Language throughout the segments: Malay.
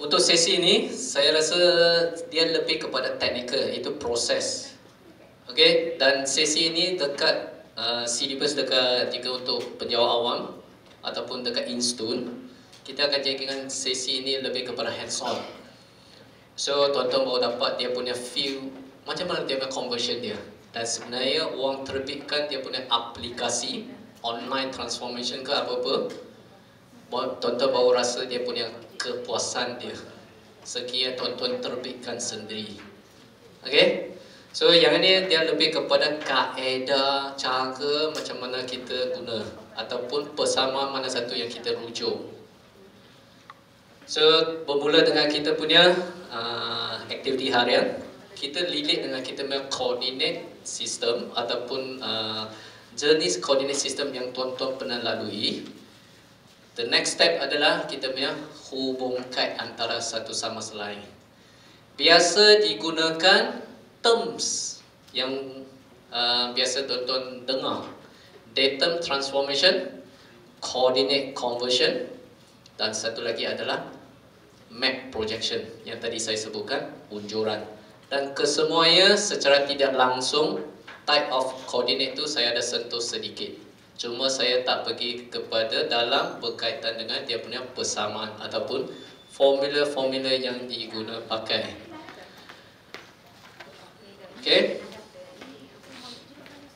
Untuk sesi ini, saya rasa dia lebih kepada teknikal, itu proses. Okey, dan sesi ini dekat syllabus dekat jika untuk penjawat awam ataupun dekat Instune, kita akan jadikan sesi ini lebih kepada hands-on. So, tuan-tuan baru dapat dia punya feel, macam mana dia punya conversion dia. Dan sebenarnya orang terbitkan dia punya aplikasi, online transformation ke apa-apa, tuan-tuan baru rasa dia punya kepuasan dia. Sekiranya tuan-tuan terbitkan sendiri. Okey? So, yang ini dia lebih kepada kaedah, cara macam mana kita guna ataupun persamaan mana satu yang kita rujuk. So, bermula dengan kita punya aktiviti harian. Kita relate dengan kita punya coordinate system ataupun jenis coordinate system yang tuan-tuan pernah lalui. The next step adalah kita punya hubungkan antara satu sama lain. Biasa digunakan terms yang biasa tuan-tuan dengar. Datum transformation, coordinate conversion, dan satu lagi adalah map projection yang tadi saya sebutkan, unjuran. Dan kesemuanya secara tidak langsung type of coordinate tu saya ada sentuh sedikit. Cuma saya tak pergi kepada dalam berkaitan dengan dia punya persamaan ataupun formula-formula yang diguna pakai. Okey.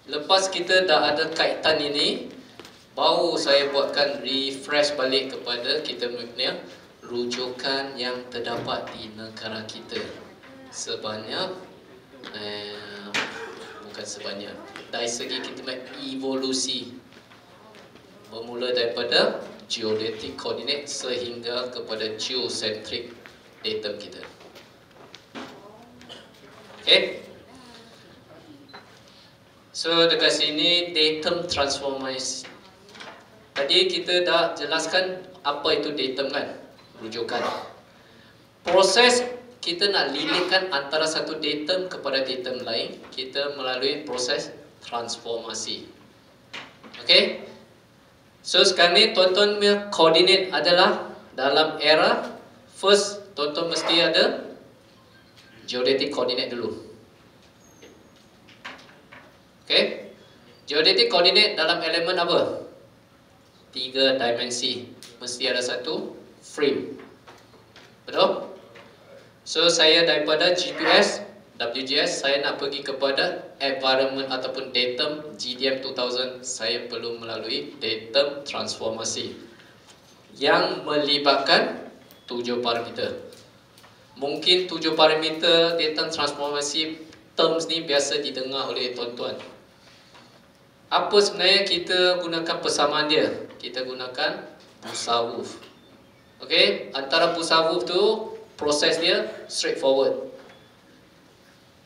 Lepas kita dah ada kaitan ini, baru saya buatkan refresh balik kepada kita punya rujukan yang terdapat di negara kita. Sebanyak bukan sebanyak, dari segi kita punya evolusi, bermula daripada geodetic coordinate sehingga kepada geocentric datum kita. Okey. So, dekat sini datum transformation. Tadi kita dah jelaskan apa itu datum kan? Rujukan. Proses kita nak lilitkan antara satu datum kepada datum lain, kita melalui proses transformasi. Okey? So, sekarang ni tuan-tuan punya coordinate adalah dalam era first, tuan-tuan mesti ada geodetic coordinate dulu. Okey? Geodetic coordinate dalam elemen apa? 3 dimensi. Mesti ada satu frame. Betul? So, saya daripada GPS, WGS, saya nak pergi kepada environment ataupun datum GDM 2000, saya perlu melalui datum transformasi yang melibatkan 7 parameter. Mungkin 7 parameter datum transformasi terms ni biasa didengar oleh tuan-tuan. Apa sebenarnya kita gunakan persamaan dia? Kita gunakan Pusawuf. Okey, antara Pusawuf tu proses dia straightforward.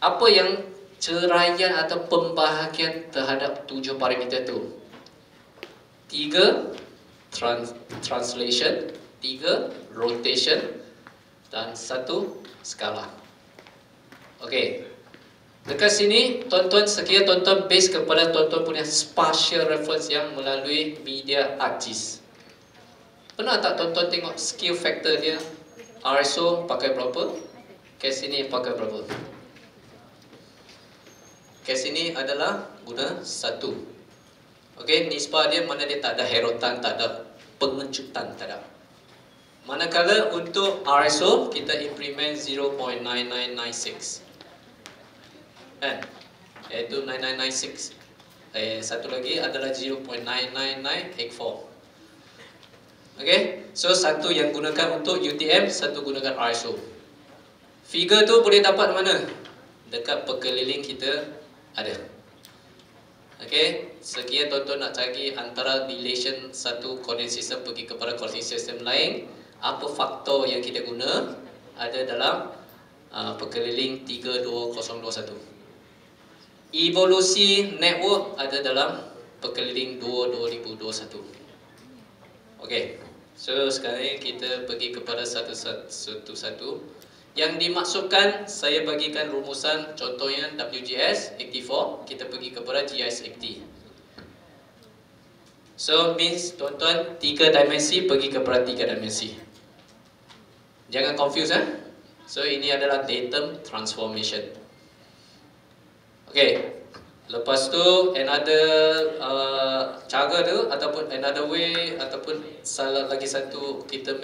Apa yang ceraian atau pembahagian terhadap 7 parameter tu? 3 translation, 3 rotation dan 1 skala. Okey. Dekat sini tuan-tuan, sekiranya tuan-tuan base kepada tuan-tuan punya spatial reference yang melalui media ArcGIS. Pernah tak tuan-tuan tengok scale factor dia? RSO pakai berapa? Kat sini pakai berapa? Kat sini adalah guna 1. Okey, nisbah dia mana dia tak ada herotan, tak ada pengecutan, tak ada. Manakala untuk RSO kita implement 0.9996. Kan? Iaitu 9996. Satu lagi adalah 0.99984. Okey, so satu yang gunakan untuk UTM, satu gunakan RSO. Figure tu boleh dapat mana? Dekat perkeliling kita ada. Okey, sekiranya tuan-tuan nak cari antara relation satu coordinate system pergi kepada coordinate system lain, apa faktor yang kita guna ada dalam perkeliling 32021. Evolusi network ada dalam perkeliling 2021. Okey, so sekarang ni kita pergi kepada satu-satu. Yang dimaksudkan, saya bagikan rumusan, contohnya WGS 84, kita pergi kepada GIS 80. So means tuan-tuan 3 dimensi pergi kepada 3 dimensi. Jangan confuse So ini adalah datum transformation. Okay. Lepas tu another cara tu ataupun another way ataupun salah lagi satu kita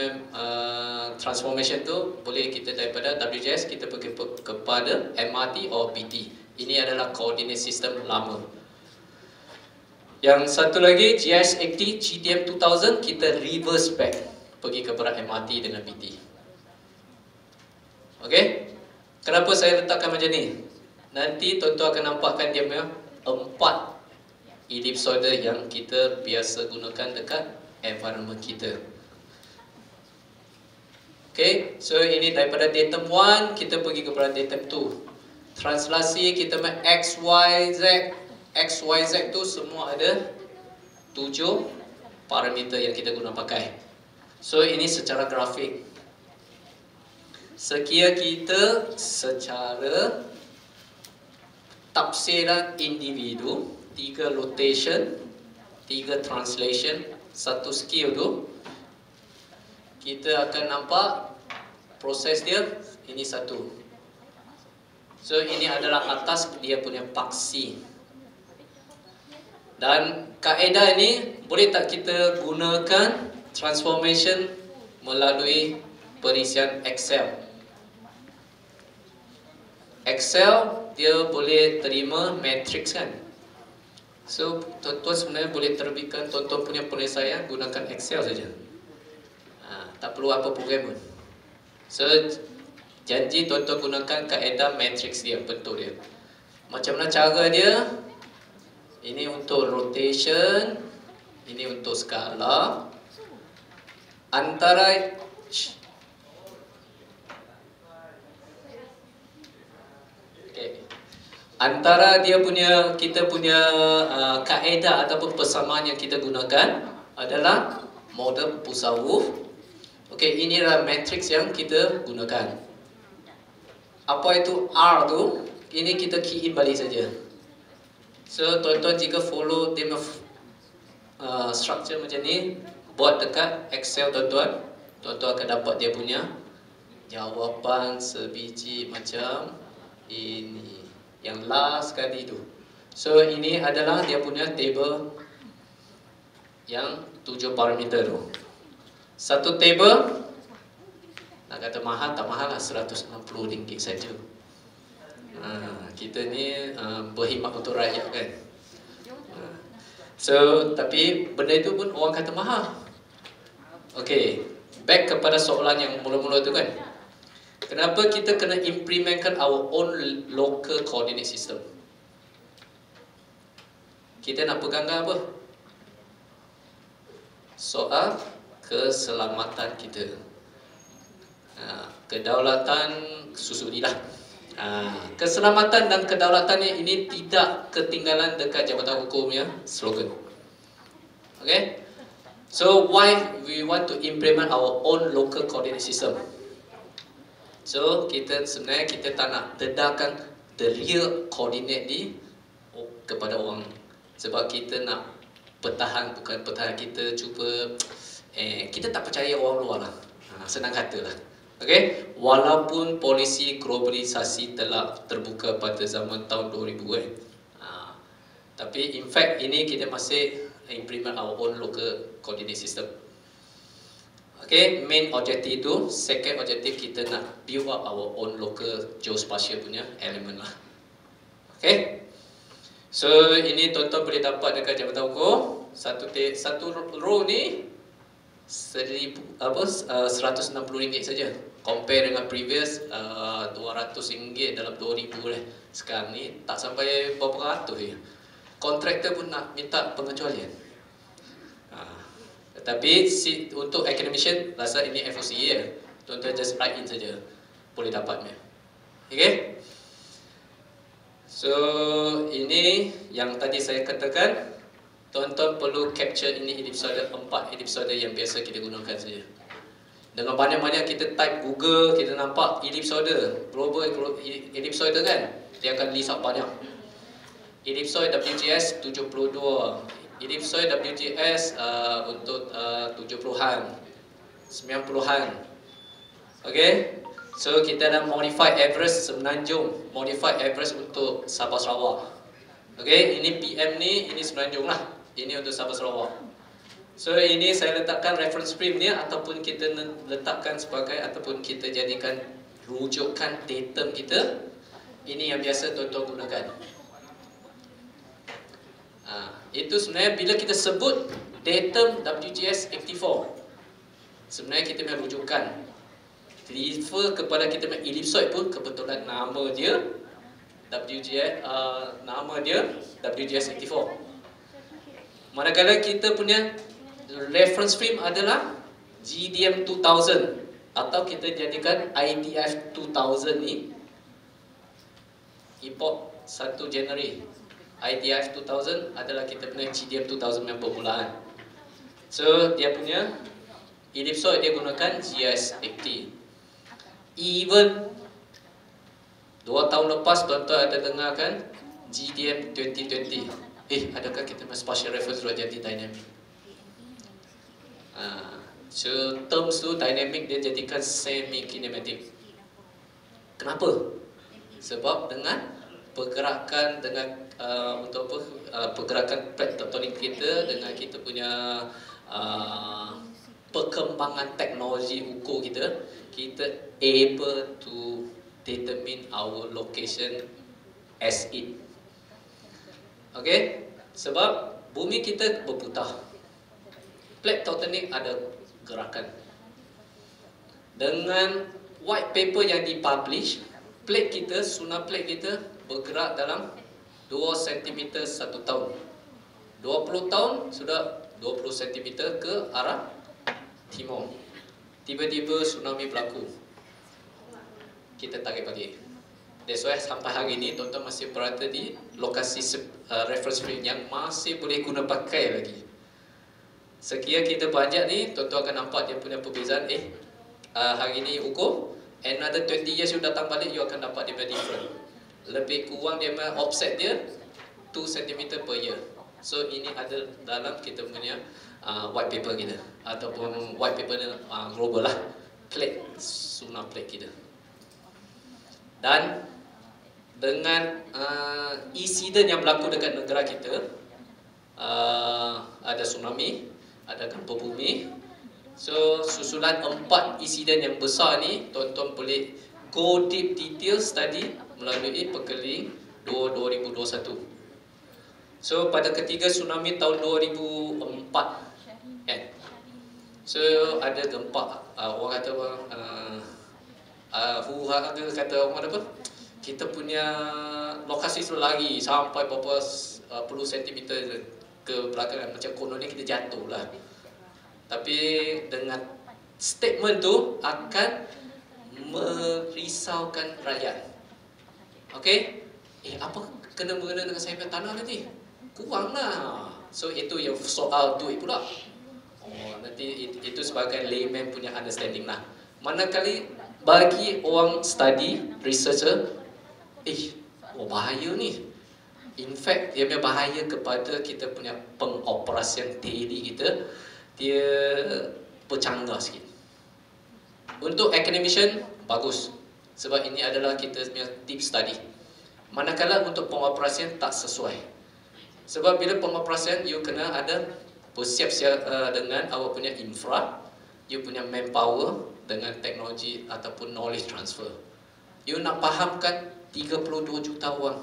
transformation tu boleh kita daripada WGS kita pergi kepada MRT or BT. Ini adalah coordinate system lama. Yang satu lagi GS80 GTM 2000 kita reverse back pergi kepada MRT dengan BT. Okay? Kenapa saya letakkan macam ni? Nanti tuan-tuan akan nampakkan dia punya 4 ellipsoid yang kita biasa gunakan dekat environment kita. Okay, so ini daripada datum 1 kita pergi kepada datum 2. Translasi kita main X, Y, Z. X, Y, Z tu semua ada 7 parameter yang kita guna pakai. So ini secara grafik. Sekiranya kita secara tafsiran individu, 3 rotation, 3 translation, 1 skill tu, kita akan nampak proses dia ini satu. So ini adalah atas dia punya paksi. Dan kaedah ini boleh tak kita gunakan transformation melalui perisian Excel. Excel dia boleh terima matrix kan. So tuan-tuan sebenarnya boleh terbitkan tuan-tuan punya penyelesaian gunakan Excel saja. Tak perlu apa program pun. So janji tuan-tuan gunakan kaedah matrix dia, bentuk dia. Macam mana cara dia? Ini untuk rotation, ini untuk skala. Antara antara dia punya kita punya kaedah ataupun persamaan yang kita gunakan adalah model Pusawuf. Okey, inilah matrix yang kita gunakan. Apa itu R tu? Ini kita key in balik saja. So tuan-tuan jika follow dia structure macam ni, buat dekat Excel tuan-tuan, tuan-tuan akan dapat dia punya jawapan sebiji macam ini. Yang last sekali tu. So ini adalah dia punya table yang 7 parameter tu. Satu table, nak kata mahal tak mahal lah, RM160 saja. Kita ni berkhidmat untuk rakyat kan. So tapi benda itu pun orang kata mahal. Okay, back kepada soalan yang mula-mula tu kan. Kenapa kita kena implementkan our own local coordinate system? Kita nak pegangkan apa? Soal keselamatan kita. Kedaulatan susudilah. Keselamatan dan kedaulatan ini tidak ketinggalan dekat Jabatan Hukumnya slogan. Okay? So why we want to implement our own local coordinate system? So kita sebenarnya kita tak nak dedahkan the real coordinate ni kepada orang. Sebab kita nak pertahan, bukan pertahan, kita cuba kita tak percaya orang luar lah. Senang kata lah. Okay? Walaupun polisi globalisasi telah terbuka pada zaman tahun 2000 tapi in fact ini kita masih implement our own local coordinate system. Okay, main objective itu, second objective kita nak build up our own local geospatial punya element lah. Okay, so ini tuan-tuan boleh dapat dekat Jabatan Hukum. Satu row ni RM160 saja. Compare dengan previous RM200 dalam 2000 lah. Sekarang ni tak sampai berapa ratus je. Kontraktor pun nak minta pengecualian. Tapi untuk academician rasa ini FOCA ya. Tuan-tuan just write in saja. Boleh dapatnya. Okay. So ini yang tadi saya katakan, tuan-tuan perlu capture ini ellipsoid, 4 ellipsoid yang biasa kita gunakan saja. Dengan banyak-banyak kita type Google, kita nampak ellipsoid, global ellipsoid kan, dia akan list out banyak. Ellipsoid WGS 72, ellipsoid WGS untuk 70-an, 90-an. Okay, so kita dah modify average Semenanjung, modify average untuk Sabah Sarawak. Okay, ini PM ni, ini Semenanjung lah, ini untuk Sabah Sarawak. So ini saya letakkan reference frame ni, ataupun kita letakkan sebagai, ataupun kita jadikan rujukan datum kita. Ini yang biasa tuan-tuan gunakan. Itu sebenarnya bila kita sebut datum WGS 84, sebenarnya kita punya rujukan refer kepada kita punya ellipsoid pun kebetulan nama dia WGS, nama dia WGS 84. Manakala kita punya reference frame adalah GDM 2000, atau kita jadikan IDF 2000 ni, import 1 Januari. IDF 2000 adalah kita punya GDM 2000 yang permulaan. So dia punya ellipsoid dia gunakan GS80. Even 2 tahun lepas tuan-tuan ada dengarkan GDM 2020. Adakah kita punya spatial reference sudah jadi dynamic? So terms tu dynamic dia jadikan semi kinematic. Kenapa? Sebab dengan pergerakan, dengan untuk apa, pergerakan plate tektonik kita, dengan kita punya perkembangan teknologi ukur kita, kita able to determine our location as it. Okay? Sebab bumi kita berputar, plate tektonik ada gerakan. Dengan white paper yang dipublish, plate kita, sunar plate kita bergerak dalam 2 cm 1 tahun. 20 tahun sudah 20 cm ke arah timur. Tiba-tiba tsunami berlaku, kita tarik balik. That's why sampai hari ini tuan-tuan masih berada di lokasi reference frame yang masih boleh guna pakai lagi. Sekiranya kita banyak ni, tuan-tuan akan nampak dia punya perbezaan. Hari ini ukur, another 20 years you datang balik, you akan dapat dia punya different. Lebih kurang dia punya offset dia 2 cm per year. So ini ada dalam kita punya white paper kita, ataupun white paper global lah, plate, sunar plate kita. Dan dengan insiden yang berlaku dekat negara kita, ada tsunami, ada gempa bumi. So susulan 4 insiden yang besar ni, tuan-tuan boleh go deep detail study melalui Pekeliling 2021. So pada ketiga tsunami tahun 2004 kan, so ada gempa, orang kata kata orang apa, kita punya lokasi tu lari sampai berapa puluh sentimeter ke belakang, macam kononnya kita jatuh lah. Tapi dengan statement tu akan merisaukan rakyat. Okey, apa kena-mengena dengan saya punya tanah nanti? Kurang lah. So itu yang soal duit pula. Nanti itu sebagai layman punya understanding lah. Manakala bagi orang study, researcher, bahaya ni. In fact, dia punya bahaya kepada kita punya pengoperasian daily kita, dia bercanggah sikit. Untuk academician, bagus. Sebab ini adalah kita punya deep study. Manakala untuk pengoperasian tak sesuai. Sebab bila pengoperasian, you kena ada bersiap-siap dengan awak punya infra, you punya manpower dengan teknologi ataupun knowledge transfer. You nak fahamkan 32 juta orang,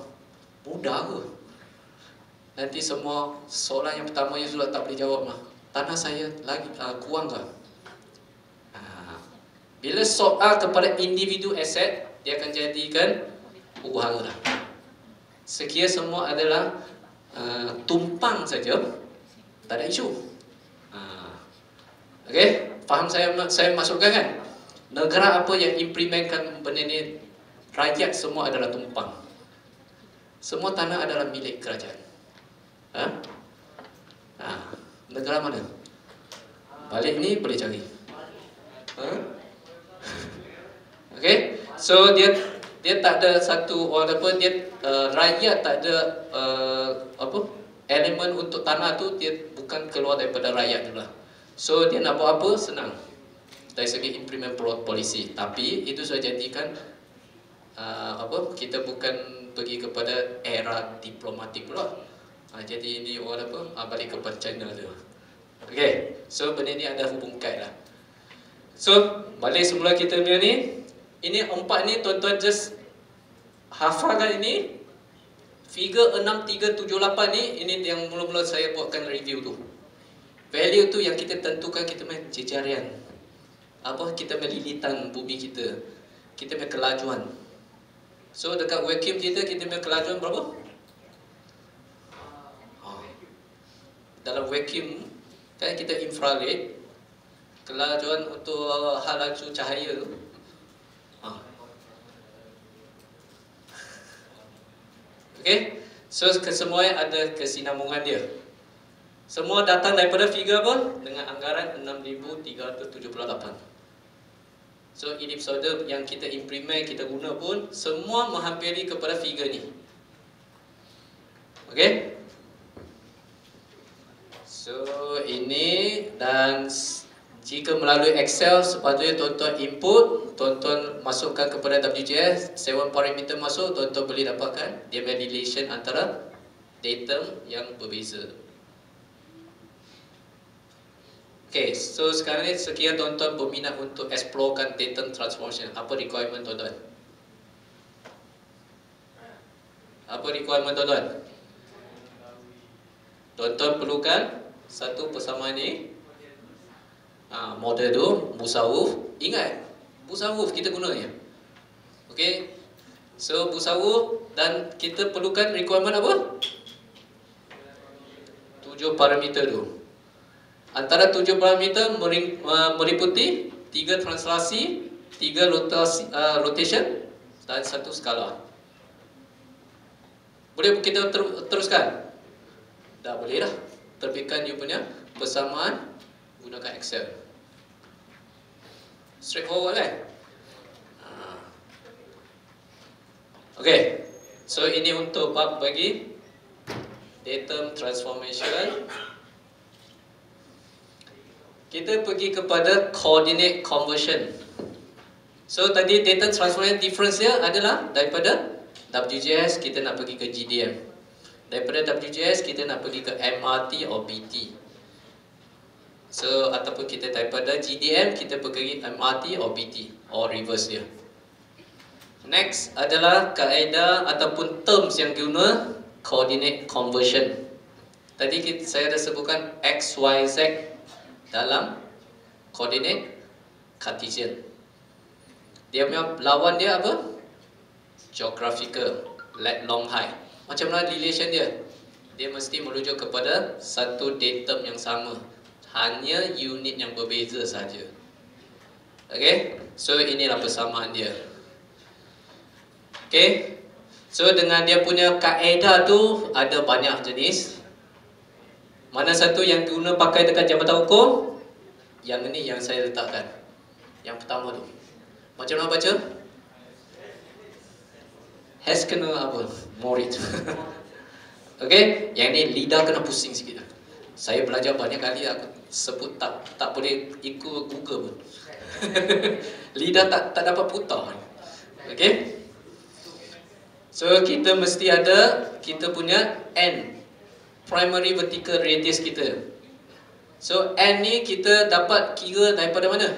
mudah ke? Nanti semua soalan yang pertama you sudah tak boleh jawab mah. Tanah saya lagi kurang ke? Bila soal kepada individu aset, dia akan jadikan huru-hara. Sekiranya semua adalah tumpang saja, tak ada isu. Okey, faham saya masukkan kan? Negara apa yang implementkan benda ni, rakyat semua adalah tumpang. Semua tanah adalah milik kerajaan. Negara mana? Balik ni boleh cari. Okey, so dia tak ada satu orang apa, dia rakyat tak ada elemen untuk tanah tu, dia bukan keluar daripada rakyat tu lah. So dia nak buat apa? Senang. dari segi implement polisi. Tapi itu saya jadikan kita bukan pergi kepada era diplomatik pula. Jadi ini orang balik kepada China tu. Okay, so benda ni ada hubung kait lah. So balik semula kita punya ni. Ini 4 ni tuan-tuan just hafalkan ini. Figure 6378 ni, ini yang mula-mula saya buatkan review tu. Value tu yang kita tentukan, kita punya jejarian. Kita punya lilitan bumi kita. Kita punya kelajuan. So dekat vacuum kita punya kelajuan berapa? Dalam vacuum kan kita infrared, kelajuan untuk hal laju cahaya tu. Okay, so kesemua ada kesinambungan dia. Semua datang daripada figure apa? Dengan anggaran 6378. So ellipsoid yang kita implement, kita guna pun semua menghampiri kepada figure ni. Okay. So ini, dan jika melalui Excel sepatutnya tuan-tuan input, tuan-tuan masukkan kepada WGS, 7 parameter masuk, tuan-tuan boleh dapatkan dia punya relation antara datum yang berbeza. Okay, so sekarang ni sekiranya tuan-tuan berminat untuk explorekan datum transformation, apa requirement tuan-tuan? Apa requirement tuan-tuan? Tuan-tuan perlukan satu persamaan ni. Model tu Musawuf. Ingat, Musawuf kita guna ya. Okay, so Musawuf, dan kita perlukan requirement apa? 7 parameter tu. Antara 7 parameter meliputi 3 translasi, 3 rotation dan 1 skala. Boleh kita teruskan? Dah boleh dah. Terbitkan you punya persamaan gunakan Excel. Straightforward kan? Okay, so ini untuk bab bagi datum transformation. Kita pergi kepada coordinate conversion. So tadi datum transformation difference dia adalah daripada WGS kita nak pergi ke GDM. Daripada WGS kita nak pergi ke MRT atau BT. So ataupun kita daripada GDM kita pergi MRT atau BT, or reverse dia. Next adalah kaedah ataupun terms yang guna coordinate conversion. Tadi saya dah sebutkan X, Y, Z dalam coordinate Cartesian. Dia punya lawan dia apa? Geographical, let, long, high. Macam mana relation dia? Dia mesti merujuk kepada satu datum yang sama, hanya unit yang berbeza saja. Okay, so inilah persamaan dia. Okay, so dengan dia punya kaedah tu ada banyak jenis. Mana satu yang guna pakai dekat jabatan hukum? Yang ini yang saya letakkan. Yang pertama tu. Macam mana baca? Has kena apa? Morit. Okay, yang ni lidah kena pusing sikit. Saya belajar banyak kali, aku sebut tak boleh ikut Google pun. Lidah tak dapat putar. Okay. So kita mesti ada kita punya N, primary vertical radius kita. So N ni kita dapat kira daripada mana?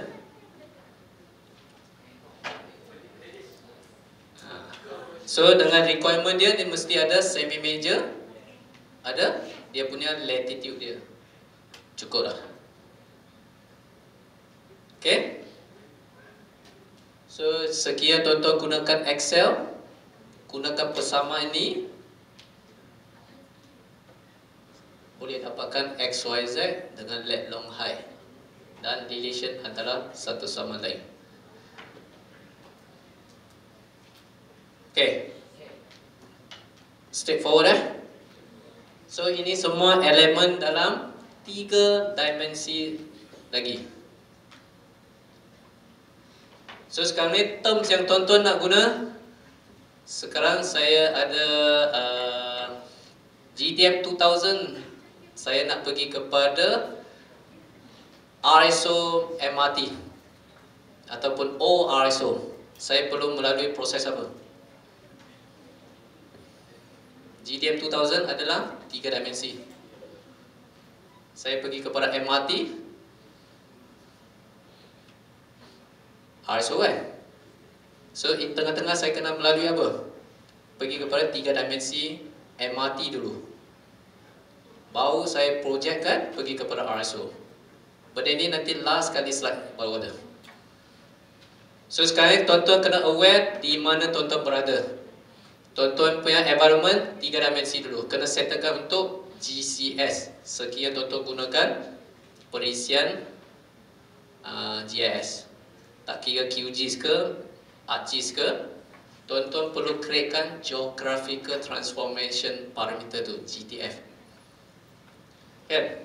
So dengan requirement dia mesti ada semi major, ada dia punya latitude dia. Cukup dah. Okay. So sekian tuan-tuan gunakan Excel, gunakan persamaan ini, boleh dapatkan X, Y, Z dengan let, long, high dan relation antara satu sama lain. Okay, straightforward So ini semua elemen dalam 3 dimensi lagi. So sekarang ni terms yang tuan-tuan nak guna. Sekarang saya ada GDM 2000. Saya nak pergi kepada RSO MRT. ataupun ORSO, saya perlu melalui proses apa? GDM 2000 adalah 3 dimensi. Saya pergi kepada MRT, RSO kan? So, di tengah-tengah saya kena melalui apa? Pergi kepada 3 dimensi MRT dulu. Baru saya projectkan pergi kepada RSO. Benda ini nanti last kali slide baru ada. So, sekarang tuan-tuan kena aware di mana tuan-tuan berada. Tuan-tuan punya environment 3 dimensi dulu. Kena settlekan untuk GCS. Sekian tuan-tuan gunakan perisian GIS. Tak kira QGIS ke, ArcGIS ke, tuan-tuan perlu createkan Geographical Transformation Parameter tu, GTF. Kan?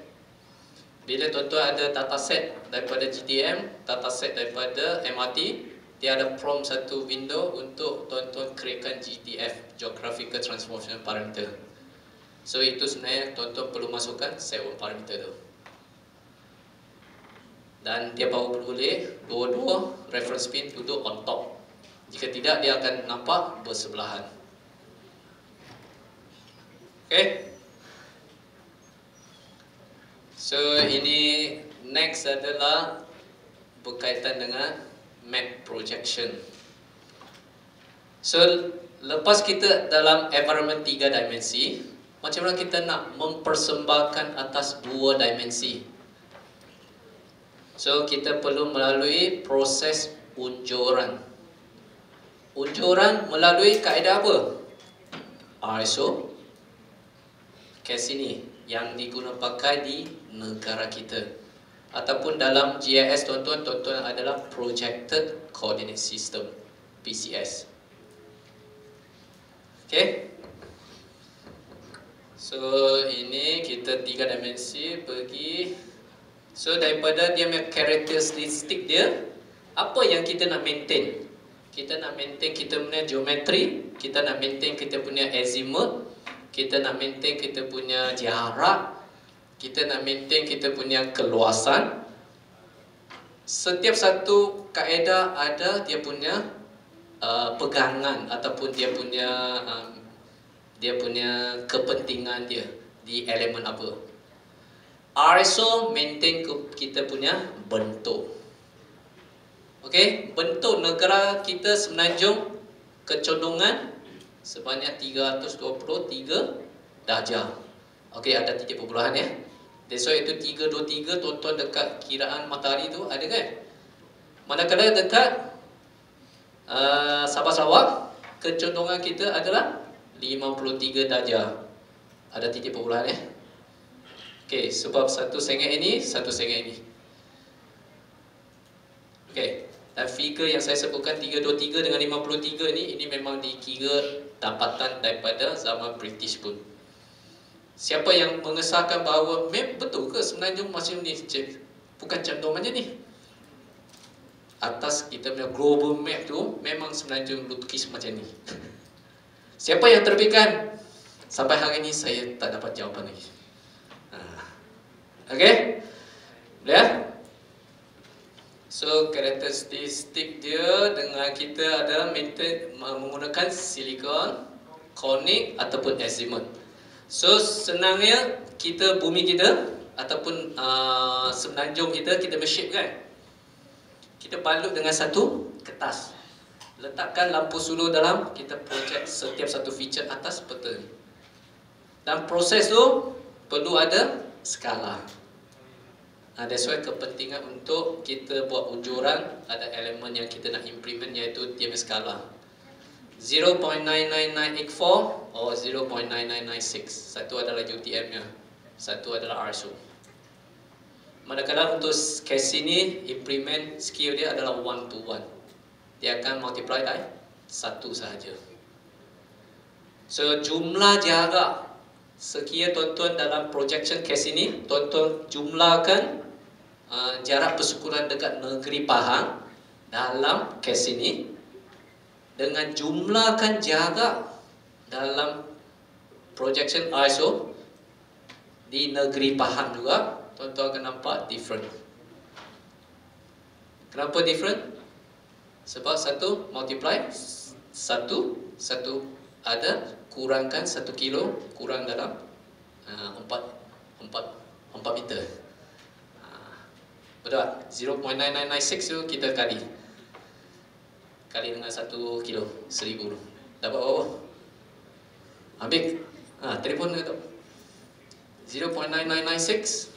Bila tuan-tuan ada dataset daripada GTM, dataset daripada MRT, dia ada prompt satu window untuk tuan-tuan createkan GTF, Geographical Transformation Parameter. So itu sebenarnya tuan-tuan perlu masukkan set one parameter tu. Dan dia baru boleh dua-dua reference pin duduk on top. Jika tidak, dia akan nampak bersebelahan. Okay. So ini next adalah berkaitan dengan map projection. So lepas kita dalam environment 3 dimensi, macam mana kita nak mempersembahkan atas 2 dimensi? So kita perlu melalui proses unjuran. Unjuran melalui kaedah apa? RSO. Kes ini yang digunakan pakai di negara kita. Ataupun dalam GIS tuan-tuan adalah Projected Coordinate System, PCS. Okay. So ini kita 3 dimensi pergi. So daripada dia punya karakteristik dia, apa yang kita nak maintain? Kita nak maintain kita punya geometri, kita nak maintain kita punya azimuth, kita nak maintain kita punya jarak, kita nak maintain kita punya keluasan. Setiap satu kaedah ada dia punya pegangan ataupun dia punya kepentingan dia di elemen apa. RSO maintain kita punya bentuk. Okey, bentuk negara kita Semenanjung kecondongan sebanyak 323 darjah. Okey, ada titik perpuluhan ya. That's why itu 323 tuan-tuan dekat kiraan matahari tu ada kan? Manakala dekat Sabah Sarawak, kecondongan kita adalah 53 darjah. Ada titik perpuluhan ya. Okey, sebab satu sengit ini, satu sengit ini. Okey, dan figure yang saya sebutkan 323 dengan 53 ini memang dikira dapatan daripada zaman British pun. Siapa yang mengesahkan bahawa betul ke Semenanjung macam ni? Bukan condong macam ni. Atas kita punya global map tu memang Semenanjung lukis macam ni. Siapa yang terbitkan? Sampai hari ini saya tak dapat jawapan lagi. Okey? Boleh? So karakteristik dia dengan kita ada menggunakan silikon, konik ataupun azimuth. So senangnya kita bumi kita ataupun Semenanjung kita shape kan. Kita balut dengan satu kertas. Letakkan lampu suluh dalam, kita project setiap satu feature atas peta ni. Dan proses tu perlu ada skala. That's why kepentingan untuk kita buat unjuran, ada elemen yang kita nak implement iaitu dia skala 0.99984 or 0.9996. Satu adalah UTM nya, satu adalah RSO. Manakala untuk case ini implement skill dia adalah 1 to 1. Dia akan multiply by 1 sahaja. So jumlah jarak sekian tuan-tuan dalam projection case ini, tuan-tuan jumlahkan jarak persukuran dekat negeri Pahang dalam case ini dengan jumlahkan jarak dalam projection ISO di negeri Pahang juga, tuan-tuan akan nampak different. Kenapa different? Sebab 1 multiply 1 ada, kurangkan 1 kilo, kurang dalam 4 meter. Betul tak? 0.9996 tu kita kali dengan 1 kilo, 1000. Dapat berapa? Ambil telefon ke tak? 0.9996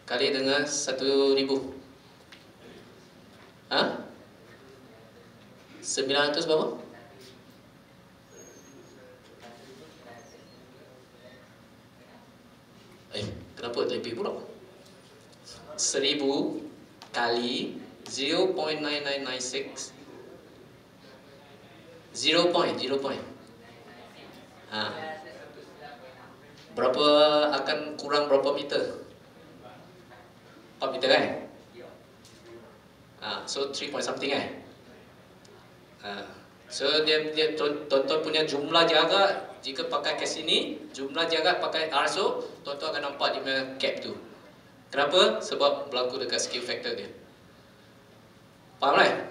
kali dengan 1000. 900 berapa? Kenapa lebih pula? 1000 kali 0.9996 0 point. Berapa akan kurang berapa meter? 4 meter kan? So 3 point something kan? So dia tuan-tuan punya jumlah jarak, jika pakai ke sini, jumlah jarak pakai RSO, tuan-tuan akan nampak dia punya cap tu. Kenapa? Sebab berlaku dekat skill factor dia. Faham kan?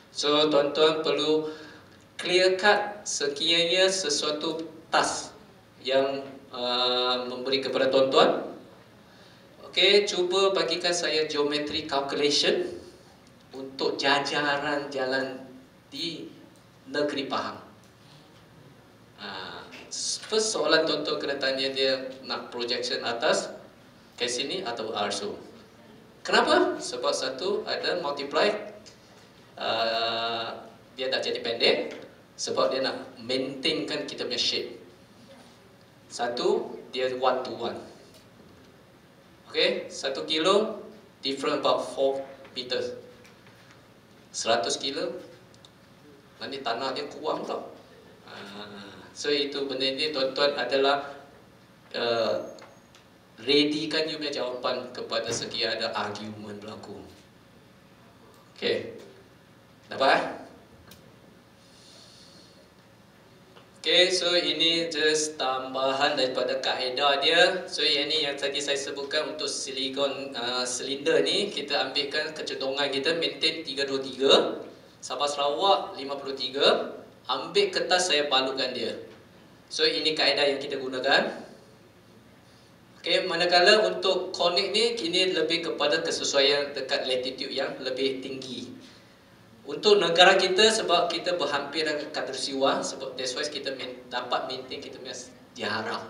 So tuan-tuan perlu clear cut sekiranya sesuatu task yang memberi kepada tuan-tuan. Okey, cuba bagikan saya geometry calculation untuk jajaran jalan di negeri Pahang. First soalan tuan-tuan kena tanya dia nak projection atas ke sini atau RSO. Kenapa? Sebab 1 ada multiply, dia tak jadi pendek. Sebab dia nak maintainkan kita punya shape. 1 dia 1 to 1. Okay, 1 kilo different about 4 meters. 100 kilo nanti tanah dia kurang tau. So itu benda ni tuan-tuan adalah readykan you punya jawapan kepada segi ada argument berlaku. Okay, dapat? Okay, so ini just tambahan daripada kaedah dia. So ini yang tadi saya sebutkan untuk silikon silinder ni, kita ambilkan kecenderungan kita maintain 323, Sabah Sarawak 53, ambil kertas saya balutkan dia. So ini kaedah yang kita gunakan. Okay, manakala untuk konik ni, ini lebih kepada kesesuaian dekat latitude yang lebih tinggi. Untuk negara kita, sebab kita berhampiran dengan khatulistiwa, sebab that's why kita dapat maintain kita punya jarak.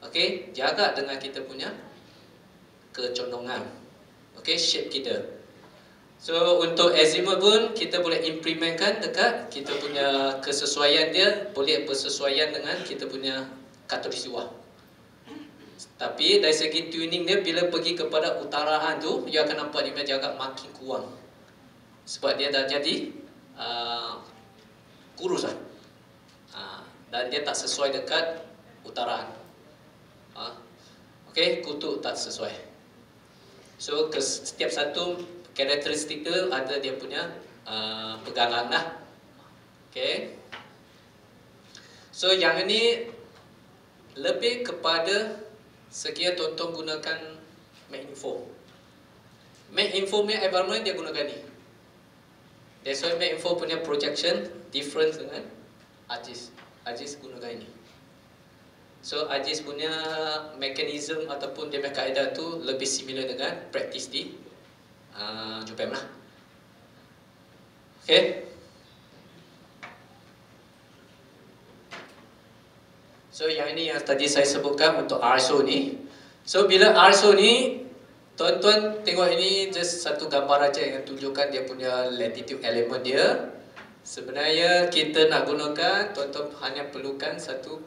Okay, jaga dengan kita punya kecondongan. Okay, shape kita. So untuk azimuth pun kita boleh implementkan dekat kita punya kesesuaian dia, boleh bersesuaian dengan kita punya khatulistiwa. Tapi dari segi tuning dia, bila pergi kepada utaraan tu, dia akan nampak dia punya jarak makin kurang. Sebab dia dah jadi kurus lah. Dan dia tak sesuai dekat utaraan. Okay, kutub tak sesuai. So setiap satu karakteristik tu ada dia punya pegangan lah. Okay. So yang ini lebih kepada sekian tuan-tuan gunakan MacInfo. MacInfo punya environment dia gunakan ni. That's why MacInfo punya projection different dengan ArcGIS. ArcGIS gunakan ini. So ArcGIS punya mekanisme ataupun dia punya kaedah tu lebih similar dengan practice di JOPM lah. Okay. So yang ini yang tadi saya sebutkan untuk RSO ni. So bila RSO ni, tuan-tuan tengok ini just satu gambar aja yang tunjukkan dia punya latitude element dia. Sebenarnya kita nak gunakan, tuan-tuan hanya perlukan satu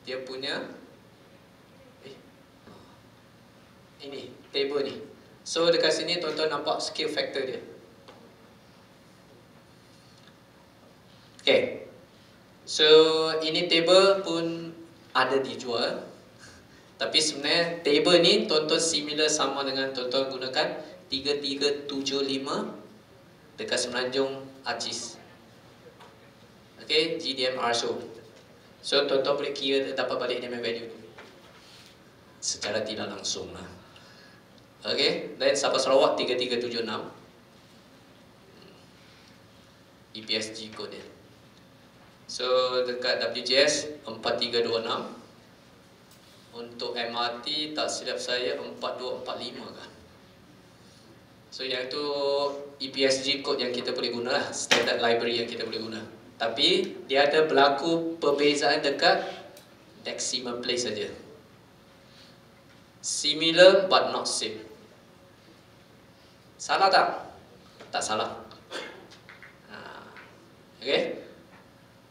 dia punya ini table ni. So dekat sini tuan-tuan nampak scale factor dia. Okay. So ini table pun ada dijual. Tapi sebenarnya table ni tuan-tuan similar sama dengan tuan-tuan gunakan 3375 dekat Semenanjung ArcGIS. Okay, GDM RSO. So tuan-tuan boleh kira dapat balik dia value tu secara tidak langsung lah. Okay, dan Sabah Sarawak 3376 EPSG code dia. So dekat WJS 4326. Untuk MRT tak silap saya 4245 kan. So yang itu EPSG code yang kita boleh guna lah, standard library yang kita boleh guna. Tapi dia ada berlaku perbezaan dekat decimal place saja. Similar but not same. Salah tak? Tak salah. Okay.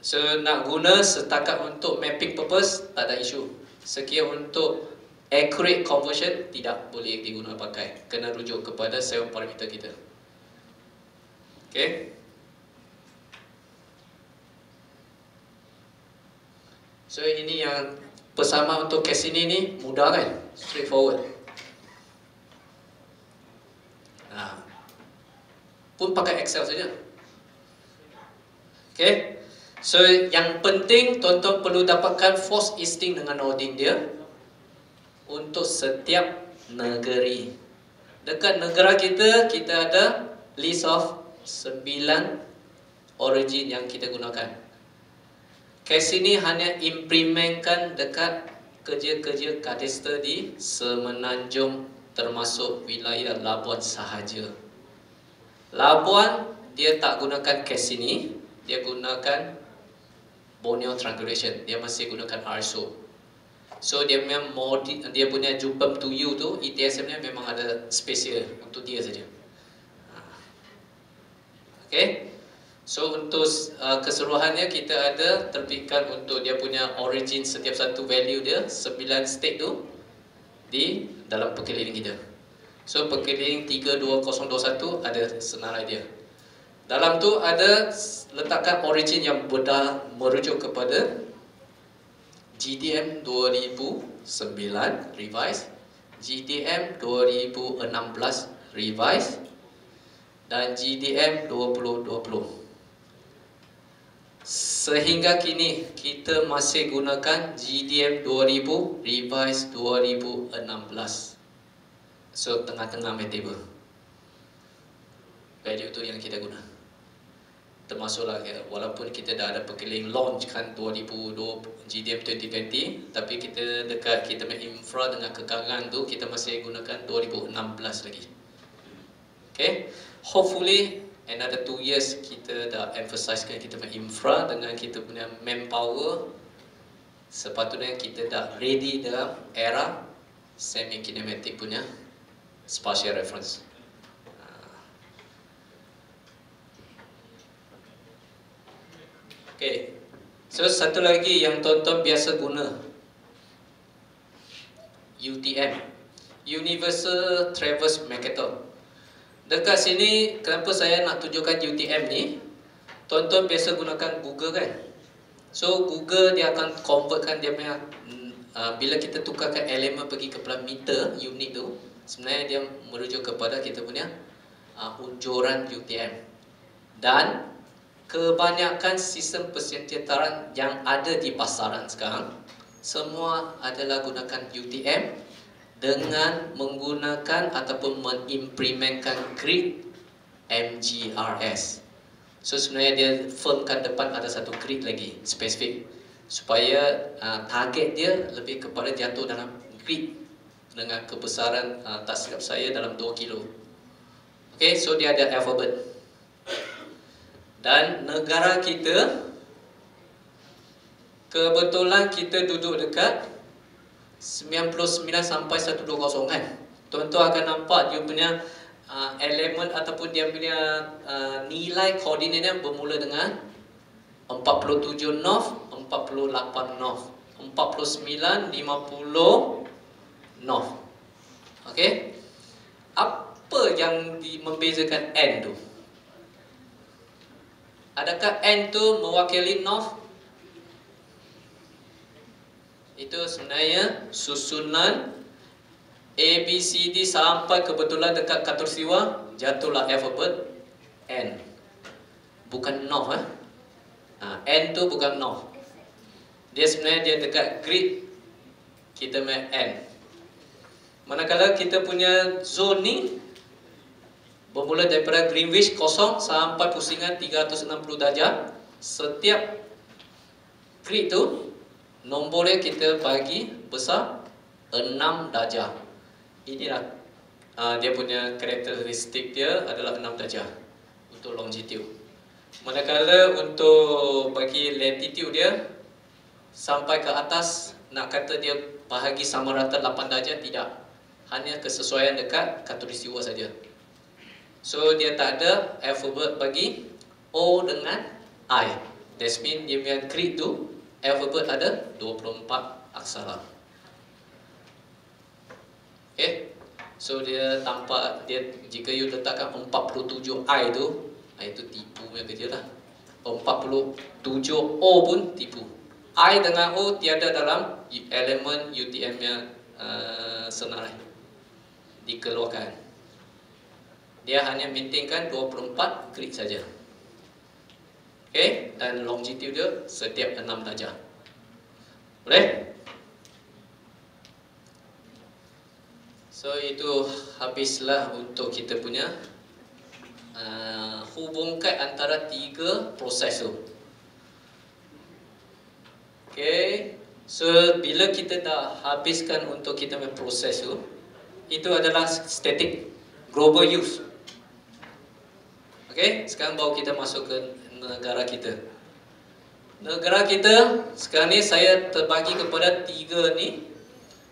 So nak guna setakat untuk mapping purpose tak ada isu. Sekiranya untuk accurate conversion tidak boleh digunakan pakai. Kena rujuk kepada 7 parameter kita. Okay. So ini yang persamaan untuk kes ini ni mudah kan? Straightforward. Pun pakai Excel saja. Okay. So yang penting tuan-tuan perlu dapatkan force instinct dengan loading dia untuk setiap negeri. Dekat negara kita, kita ada list of 9 origin yang kita gunakan. Kes ini hanya implementkan dekat kerja-kerja kadastra di Semenanjung termasuk wilayah Labuan sahaja. Labuan dia tak gunakan kes ini, dia gunakan Borneo Triangulation, dia masih gunakan RSO. So dia memang dia punya Jupam to you tu ETSM nya memang ada spesial untuk dia saja. Okay. So untuk keseluruhannya kita ada terbitkan untuk dia punya origin setiap satu value dia 9 state tu di dalam perkeliling kita. So perkeliling 32021 ada senarai dia. Dalam tu ada letakkan origin yang merujuk kepada GDM 2009 revise, GDM 2016 revise dan GDM 2020. Sehingga kini kita masih gunakan GDM 2000 revise 2016. So tengah-tengah table. Value tu yang kita guna. Termasuklah walaupun kita dah ada perkeliling launch kan 2020 GDM 2020, tapi kita dekat kita punya infra dengan kekangan tu kita masih gunakan 2016 lagi. Okay, hopefully another 2 years kita dah emphasizekan kita punya infra dengan kita punya manpower. Sepatutnya kita dah ready dalam era semi kinematic punya spatial reference. Okay. So satu lagi yang tuan-tuan biasa guna, UTM, Universal Traverse Mercator. Dekat sini kenapa saya nak tunjukkan UTM ni? Tuan-tuan biasa gunakan Google kan? So Google dia akan convertkan dia punya bila kita tukarkan elemen pergi kepada meter unit tu, sebenarnya dia merujuk kepada kita punya unjuran UTM. Dan kebanyakan sistem persenjataan yang ada di pasaran sekarang semua adalah gunakan UTM dengan menggunakan ataupun mengimplementkan grid MGRS. So sebenarnya dia firmkan depan ada satu grid lagi spesifik supaya target dia lebih kepada jatuh dalam grid dengan kebesaran tak silap saya dalam 2 kilo. Okay, so dia ada alfabet. Dan negara kita kebetulan kita duduk dekat 99 sampai 120 kan. Tuan-tuan akan nampak dia punya elemen ataupun dia punya nilai koordinatnya bermula dengan 47 north, 48 north, 49, 50 north. Okey. Apa yang membezakan N tu? Adakah N tu mewakili north? Itu sebenarnya susunan A, B, C, D sampai kebetulan dekat khatulistiwa jatuhlah alfabet N. Bukan north N tu bukan north. Dia sebenarnya dia dekat grid kita main N. Manakala kita punya zone ni bermula daripada Greenwich kosong sampai pusingan 360 darjah. Setiap grid tu nombornya kita bagi besar 6 darjah. Inilah dia punya karakteristik dia adalah 6 darjah untuk longitude. Manakala untuk bagi latitude dia sampai ke atas, nak kata dia bahagi sama rata 8 darjah, tidak. Hanya kesesuaian dekat khatulistiwa saja. So dia tak ada alfabet bagi O dengan I. That means dia punya grid tu alfabet ada 24 aksara. Okay. So dia tampak, dia jika you letakkan 47 I tu, itu tipu punya kerja lah. 47 O pun tipu. I dengan O tiada dalam elemen UTM nya senarai. Dikeluarkan. Dia hanya maintainkan 24 grid saja. Okay, dan longitude dia setiap 6 darjah. Boleh? So itu habislah untuk kita punya hubungkan antara 3 proses tu. Okay, so bila kita dah habiskan untuk kita punya proses tu, itu adalah static global use. Okay, sekarang baru kita masuk ke negara kita. Negara kita sekarang ni saya terbagi kepada 3 ni.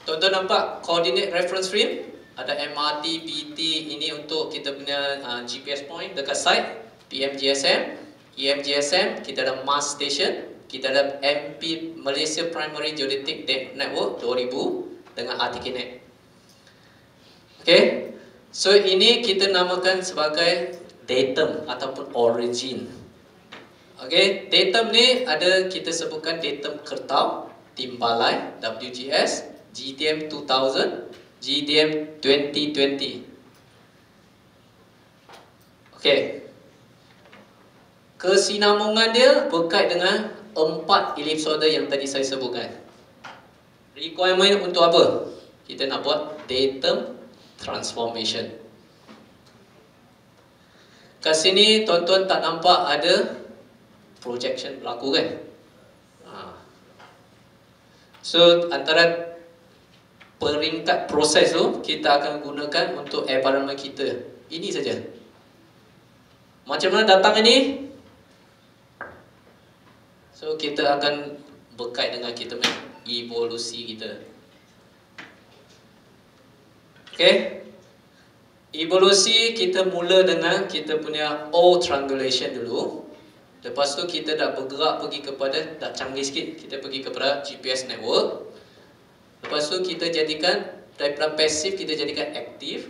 Tuan-tuan nampak coordinate reference frame, ada MRT, PT, ini untuk kita punya GPS point dekat site, PMGSM, EMGSM, kita ada Mars Station, kita ada MP Malaysia Primary Geodetic Network 2000 dengan ArcticNet. Okay, so ini kita namakan sebagai datum ataupun origin. Okay, datum ni ada kita sebutkan datum kertau, timbalai, WGS, GDM 2000, GDM 2020. Okay, kesinambungan dia berkait dengan 4 ellipsoid yang tadi saya sebutkan. Requirement untuk apa? Kita nak buat datum transformation. Kat sini tuan-tuan tak nampak ada projection berlaku kan? So antara peringkat proses tu kita akan gunakan untuk environment kita. Ini saja. Macam mana datang ini? So kita akan berkait dengan kita punya evolusi kita. Okay, evolusi kita mula dengan kita punya O triangulation dulu. Lepas tu kita dah bergerak pergi kepada, dah canggih sikit, kita pergi kepada GPS network. Lepas tu kita jadikan daripada pasif kita jadikan aktif.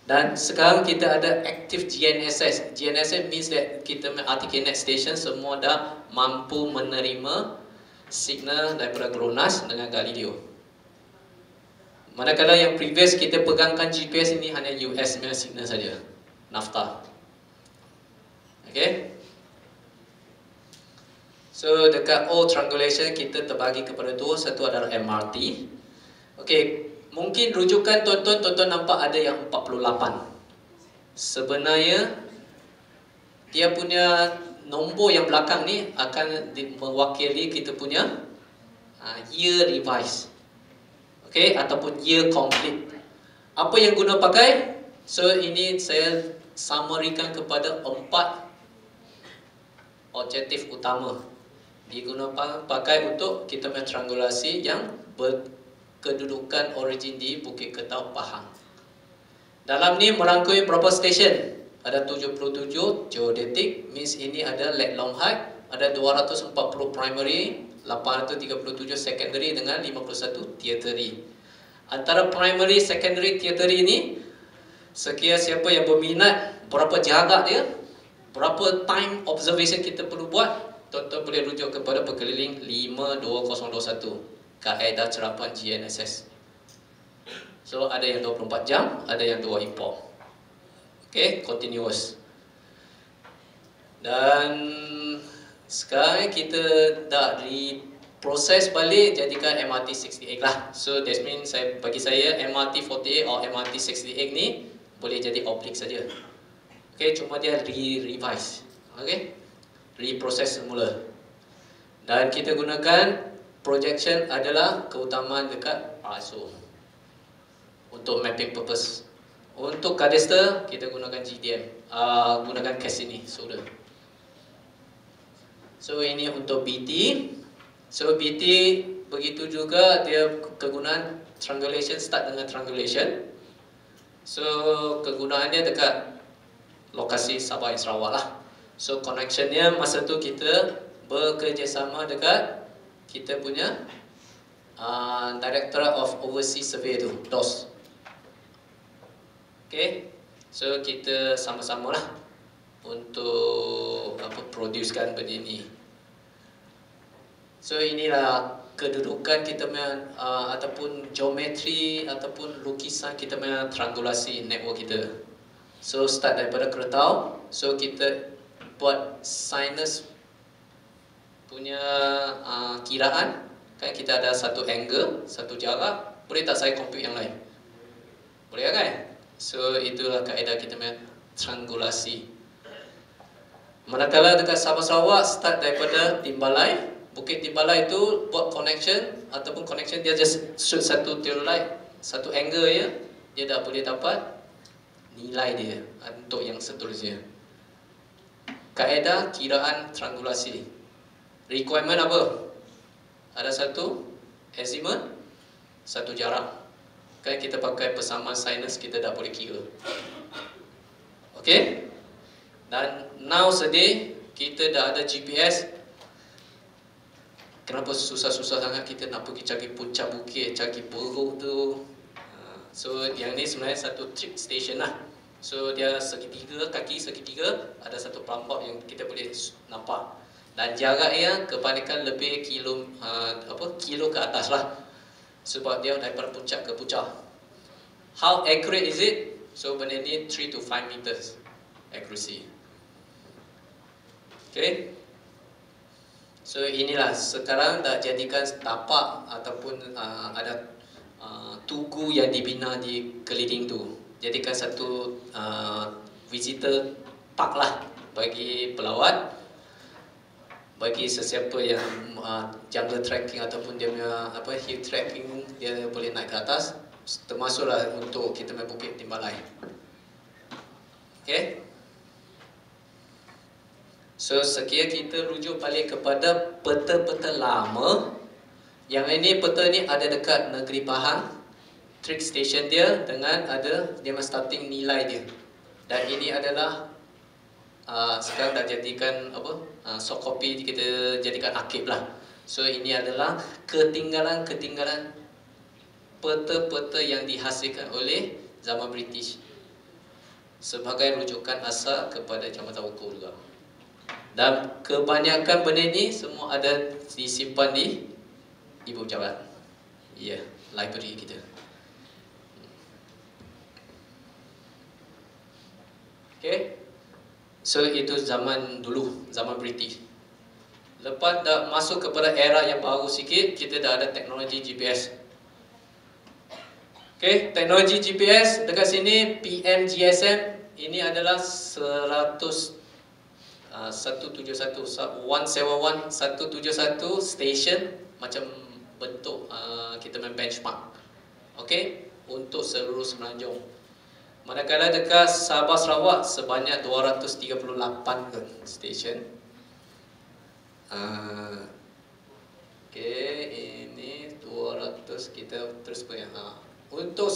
Dan sekarang kita ada active GNSS. GNSS means that kita punya ArcticNet station semua dah mampu menerima signal daripada GLONASS dengan Galileo. Manakala yang previous kita pegangkan GPS ini hanya US punya signal saja, NAFTA. Okay. So dekat O triangulation kita terbagi kepada 2, satu adalah MRT. Okay, mungkin rujukan tuan-tuan nampak ada yang 48. Sebenarnya dia punya nombor yang belakang ni akan mewakili kita punya year revise. Okay, ataupun year complete. Apa yang guna pakai? So ini saya summary-kan kepada 4 objektif utama. Digunakan pakai untuk kita punya triangulasi yang berkedudukan origin di Bukit Ketau, Pahang. Dalam ni merangkumi berapa stesen? Ada 77 geodetic, means ini ada lat long height, ada 240 primary, 837 secondary dengan 51 tertiary. Antara primary, secondary, tertiary ini, sekiranya siapa yang berminat berapa jarak dia, berapa time observation kita perlu buat, tuan-tuan boleh rujuk kepada perkeliling 52021 kaedah cerapan GNSS. So ada yang 24 jam, ada yang 2 import. Okay, continuous. Dan sekarang kita dah proses balik jadikan MRT68 lah. So that means bagi saya MRT48 atau MRT68 ni boleh jadi oblique saja. Okay, cuma dia revise, okay, reproses semula. Dan kita gunakan projection adalah keutamaan dekat ISO untuk mapping purpose. Untuk cadastre kita gunakan GDM, gunakan Cassini solder. So ini untuk BT. So BT begitu juga, dia kegunaan triangulation, start dengan triangulation. So kegunaannya dekat lokasi Sabah dan Sarawak lah. So connectionnya masa tu kita bekerjasama dekat kita punya Directorate of Overseas Survey tu, DOS. Okay, so kita sama-sama lah untuk producekan benda ni. So inilah kedudukan kita punya ataupun geometri ataupun lukisan kita punya triangulasi network kita. So start daripada keretau. So kita buat sinus punya kiraan. Kan kita ada satu angle, satu jarak. Boleh tak saya compute yang lain? Boleh kan? So itulah kaedah kita punya triangulasi. Manakala dekat Sabah Sarawak, start daripada Timbalai. Bukit Timbalai itu buat connection ataupun connection dia just shoot satu theodolite, satu angle ya, dia dah boleh dapat nilai dia untuk yang seterusnya. Kaedah kiraan triangulasi. Requirement apa? Ada satu azimuth, satu jarak. Kan kita pakai persamaan sinus, kita dah boleh kira. Okay? Dan nowadays kita dah ada GPS. Kenapa susah-susah sangat kita nak pergi cari puncak bukit, cari peruk tu? So yang ni sebenarnya satu trip station lah. So dia segitiga, kaki segitiga, ada satu pelampau yang kita boleh nampak. Dan jaraknya kebanyakan lebih kilo ke atas lah. Sebab dia daripada puncak ke puncak. How accurate is it? So benda ni 3 to 5 meters accuracy. Okay. So inilah sekarang dah jadikan tapak ataupun ada tugu yang dibina di keliling tu. Jadikan satu visitor park lah bagi pelawat, bagi sesiapa yang jungle trekking ataupun dia punya hill trekking, dia boleh naik ke atas, termasuklah untuk kita main Bukit Timbalai. Okay. So sekiranya kita rujuk balik kepada peta-peta lama. Yang ini peta ni ada dekat Negeri Pahang, trick station dia dengan ada dia starting nilai dia. Dan ini adalah sekarang dah jadikan soft copy, kita jadikan arkib lah. So ini adalah ketinggalan peta-peta yang dihasilkan oleh zaman British sebagai rujukan asal kepada Jambatan Ukur juga. Dan kebanyakan benda ni semua ada disimpan di Ibu Pejabat. Ya, yeah, library kita. Okay. So itu zaman dulu, zaman British. Lepas dah masuk kepada era yang baru sikit, kita dah ada teknologi GPS. Okay, teknologi GPS dekat sini PMGSM ini adalah 171 station macam bentuk kita main benchmark. Okay, untuk seluruh Semenanjung. Manakala dekat Sabah Sarawak sebanyak 238 station. Okay, ini 200 kita terus punya. Untuk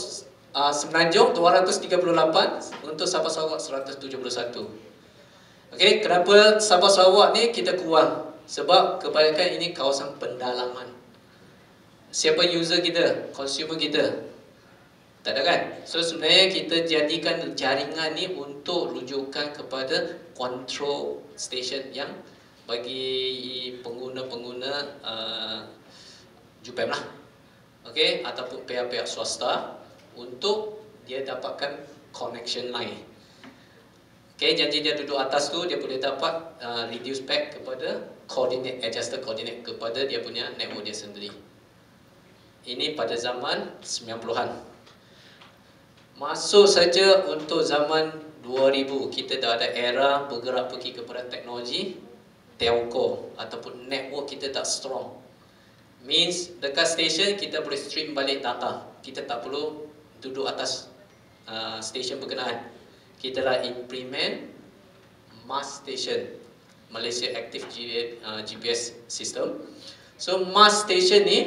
Semenanjung 238, untuk Sabah Sarawak 171. Okay, kenapa Sabah Sarawak ni kita kurang? Sebab kebanyakan ini kawasan pendalaman. Siapa user kita? Consumer kita? Tak ada kan? So sebenarnya kita jadikan jaringan ni untuk rujukan kepada control station yang bagi pengguna-pengguna JUPEM lah. Okay, ataupun pihak-pihak swasta untuk dia dapatkan connection line. Okay, janji dia duduk atas tu dia boleh dapat reduce back kepada coordinate, adjusted coordinate kepada dia punya network dia sendiri. Ini pada zaman 90-an. Masuk saja untuk zaman 2000, kita dah ada era bergerak pergi kepada teknologi telco ataupun network kita tak strong. Means dekat station kita boleh stream balik data. Kita tak perlu duduk atas station berkenaan. Kita dah implement mass station, Malaysia Active GPS System. So mass station ni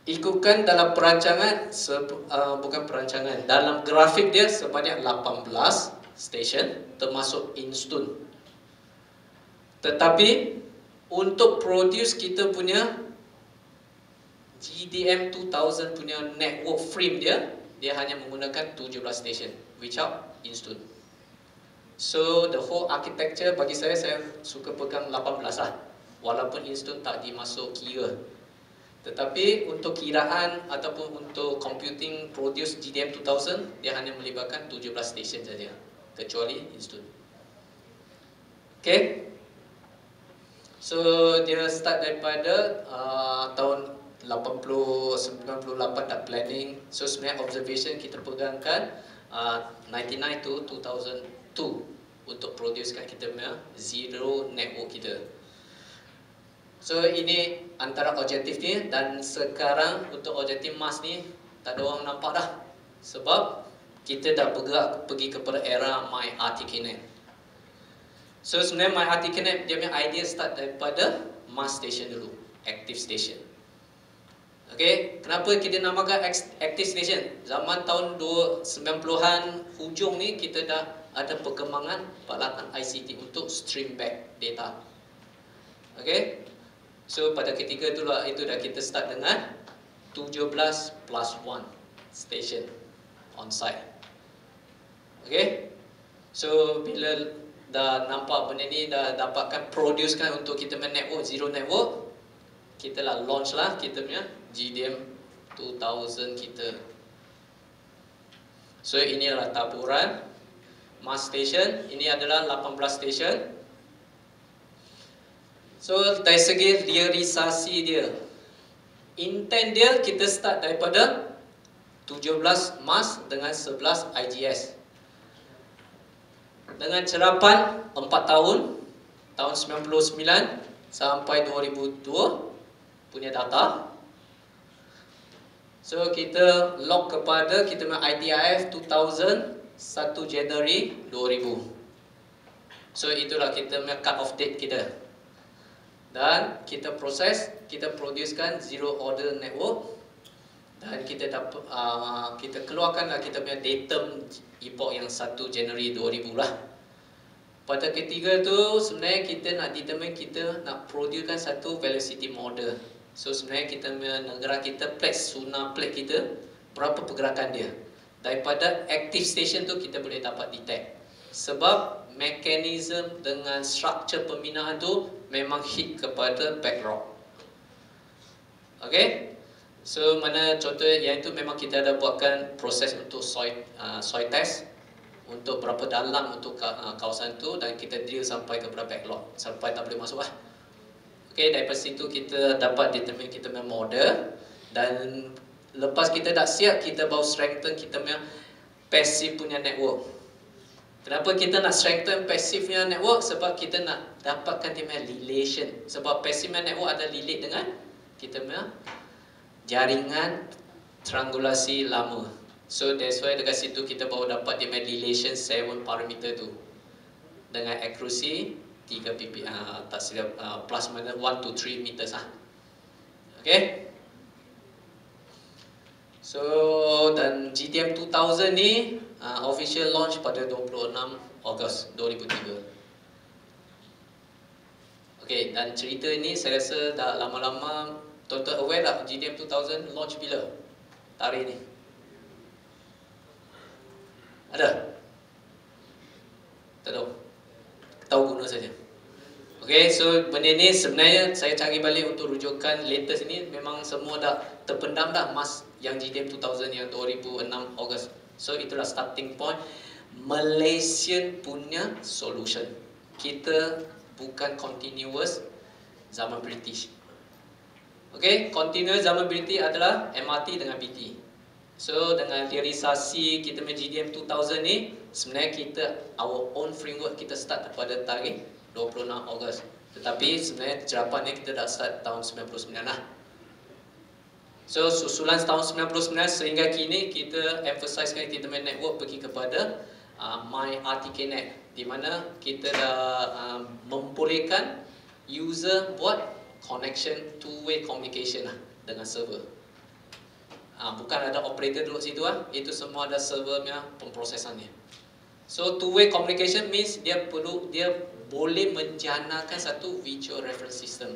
ikutkan dalam perancangan, bukan perancangan, dalam grafik dia sebanyak 18 station termasuk Instune. Tetapi untuk produce kita punya GDM 2000 punya network frame dia hanya menggunakan 17 station without Instune. So the whole architecture bagi saya suka pegang 18 lah, walaupun Instune tak dimasuk kira. Tetapi untuk kiraan ataupun untuk computing produce GDM 2000, dia hanya melibatkan 17 station saja, kecuali Instune. Okay. So dia start daripada tahun 98 dah planning. So sebenarnya observation kita pegangkan 99 to 2002 untuk producekan kita punya zero network kita. So ini antara objektif ni, dan sekarang untuk objektif mass ni tak ada orang nampak dah. Sebab kita dah bergerak pergi kepada era MyRTKNet. So sebenarnya MyRTKNet dia punya idea start daripada mass station dulu, active station. Okay, kenapa kita namakan active station? Zaman tahun 90-an hujung ni kita dah ada perkembangan peralatan ICT untuk stream back data. Okay. So pada ketika itulah itu dah kita start dengan 17 plus 1 station on site. Okay. So bila dah nampak benda ni, dah dapatkan producekan untuk kita punya network, zero network, kita lah launch lah kita punya GDM 2000 kita. So inilah taburan mass station. Ini adalah 18 station. So dari segi realisasi dia, intent dia kita start daripada 17 mass dengan 11 IGS. Dengan cerapan 4 tahun, tahun 99 sampai 2002 punya data. So kita lock kepada kita punya ITIF 2000 1 Januari 2000. So itulah kita punya cut off date kita. Dan kita proses, kita producekan zero order network, dan kita dapat kita keluarkanlah kita punya datum epoch yang 1 Januari 2000 lah. Pada ketiga tu sebenarnya kita nak determine, kita nak producekan satu velocity model. So sebenarnya kita punya negara kita, plate Suna plate kita, berapa pergerakan dia. Daripada active station tu kita boleh dapat detect. Sebab mekanisme dengan struktur pembinaan tu memang hit kepada backdrop. Okay. So mana contoh yang itu memang kita ada buatkan proses untuk soil test untuk berapa dalam untuk kawasan tu, dan kita drill sampai kepada backlog sampai tak boleh masuk lah. Okay, daripada situ kita dapat determine kita punya model, dan lepas kita dah siap, kita baru strengthen kita punya passive punya network. Kenapa kita nak strengthen passive punya network? Sebab kita nak dapatkan dia punya relation. Sebab passive punya network ada relate dengan kita punya jaringan triangulasi lama. So that's why dekat situ kita baru dapat dia punya relation 7 parameter tu dengan accuracy 3 pp, tak silap, plus minus 1 to 3 meters lah. Okay. So dan GTM 2000 ni official launch pada 26 Ogos 2003. Okay, dan cerita ni saya rasa dah lama-lama tuan-tuan aware tak GTM 2000 launch bila? Tarikh ni ada? Tak tahu? Tahu guna saja. Okay, so benda ni sebenarnya saya cari balik untuk rujukan latest ni, memang semua dah terpendam dah mas yang GTM 2000 yang 2006 Ogos. So itulah starting point Malaysian punya solution. Kita bukan continuous zaman British. Okey, continuous zaman British adalah MRT dengan BT. So dengan realisasi kita punya GDM 2000 ni, sebenarnya kita our own framework kita start pada tarikh 26 Ogos. Tetapi sebenarnya cerapan ni kita dah start tahun 99 lah. So susulan tahun 99 sehingga kini kita emphasizekan kita punya network pergi kepada MyRTKNet, di mana kita dah membolehkan user buat connection two-way communication lah dengan server. Bukan ada operator duduk situ lah, itu semua ada servernya pemprosesannya. So two-way communication means dia boleh menjanakan satu virtual reference system.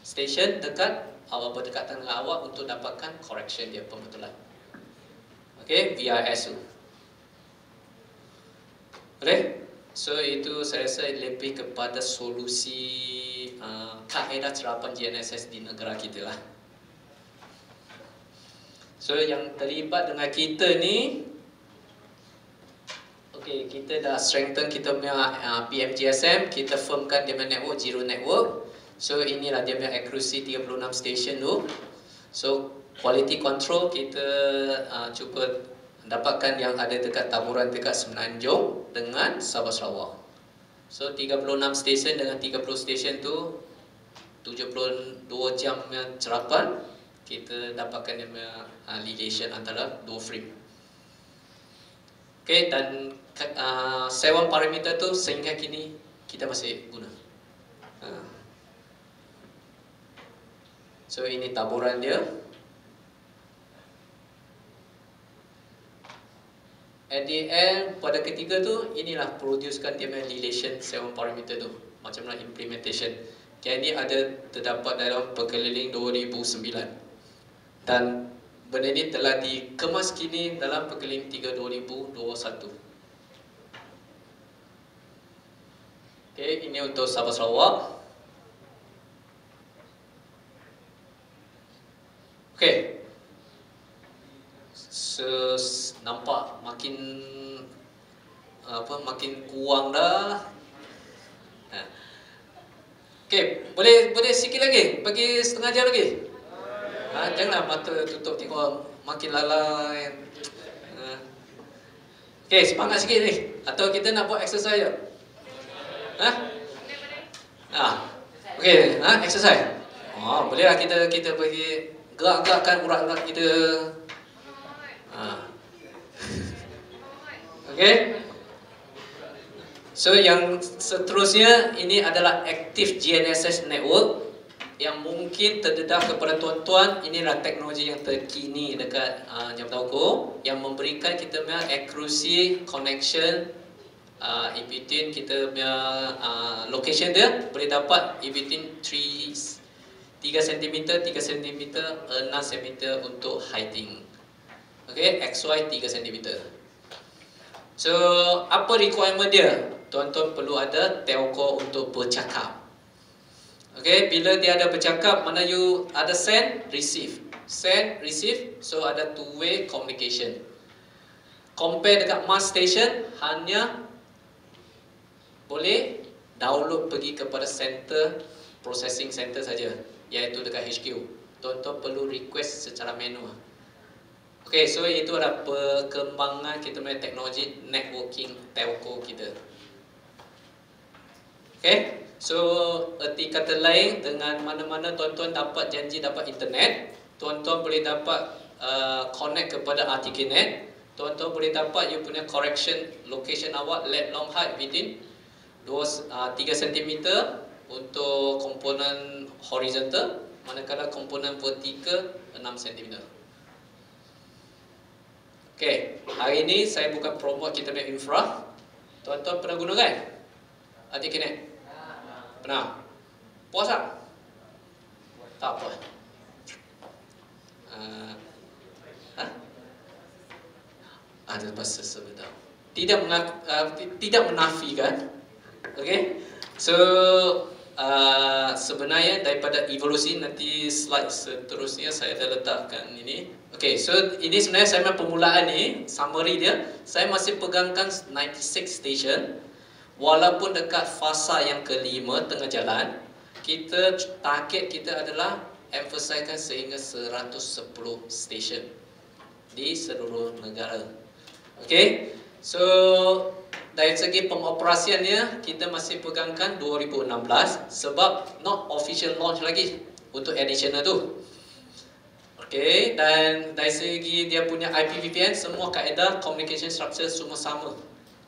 Station dekat awak berdekatan dengan awak untuk dapatkan correction dia pembetulan. Okay, VRS tu. Boleh? So itu saya rasa lebih kepada solusi kaedah cerapan GNSS di negara kita lah. So yang terlibat dengan kita ni, okay, kita dah strengthen kita punya PMGSM, kita firmkan dia punya network, Zero Network. So inilah dia punya accuracy 36 station tu. So quality control kita cuba dapatkan yang ada dekat taburan dekat Semenanjung dengan Sabah Sarawak. So 36 station dengan 30 station tu 72 jam cerapan, kita dapatkan dia punya relation antara dua frame. Okay, dan 7 parameter tu sehingga kini kita masih guna. So ini taburan dia. At the end, pada ketiga tu, inilah producekan dia punya relation 7 parameter tu. Macam mana implementation. Jadi ada terdapat dalam Perkeliling 2009. Dan benda ini telah dikemas kini dalam Perkeliling 3 2021. Okay, ini untuk Sabah Sarawak. Okay, nampak makin makin kurang dah. Okay, boleh sikit lagi, bagi setengah jam lagi. Janganlah mata tutup tengok makin lalai. Okay, semangat sikit ni. Atau kita nak buat exercise je? Okay, exercise. Bolehlah kita pergi gerak-gerakkan urat-urat kita. Okay. So yang seterusnya ini adalah active GNSS network yang mungkin terdedah kepada tuan-tuan. Inilah teknologi yang terkini dekat Jabatan Telco yang memberikan kita punya accuracy connection in between kita punya location dia boleh dapat in between 3 cm, 3 cm, 6 cm untuk heighting. Okay, XY 3 cm. So apa requirement dia? Tuan-tuan perlu ada telco untuk bercakap. Okay, bila dia ada bercakap, mana you ada send, receive. Send, receive, so ada two-way communication. Compare dengan mass station, hanya boleh download pergi kepada center, processing center saja, iaitu dekat HQ. Tuan-tuan perlu request secara manual. Okay, so itu adalah perkembangan kita punya teknologi networking telco kita. Okay, so erti kata lain, dengan mana-mana tuan-tuan dapat janji dapat internet, tuan-tuan boleh dapat connect kepada RTKNet, tuan-tuan boleh dapat you punya correction location awak lat long height within 3 cm untuk komponen horizontal, manakala komponen vertikal 6 cm. Okay, hari ini saya bukan promote kita punya infra. Tuan-tuan pernah guna kan RTKNet? Pernah? Puas tak? Tak apa. Ada bahasa sebentar. Tidak menafikan. Okay. So sebenarnya daripada evolusi, nanti slide seterusnya saya dah letakkan ini. Okay, so ini sebenarnya saya punya permulaan ni, summary dia. Saya masih pegangkan 96 station. walaupun dekat fasa yang kelima tengah jalan, kita target kita adalah emphasizekan sehingga 110 stesen di seluruh negara. Okey, so dari segi pengoperasiannya kita masih pegangkan 2016 sebab not official launch lagi untuk additional tu. Okey, dan dari segi dia punya IPVPN, semua kaedah communication structure semua sama.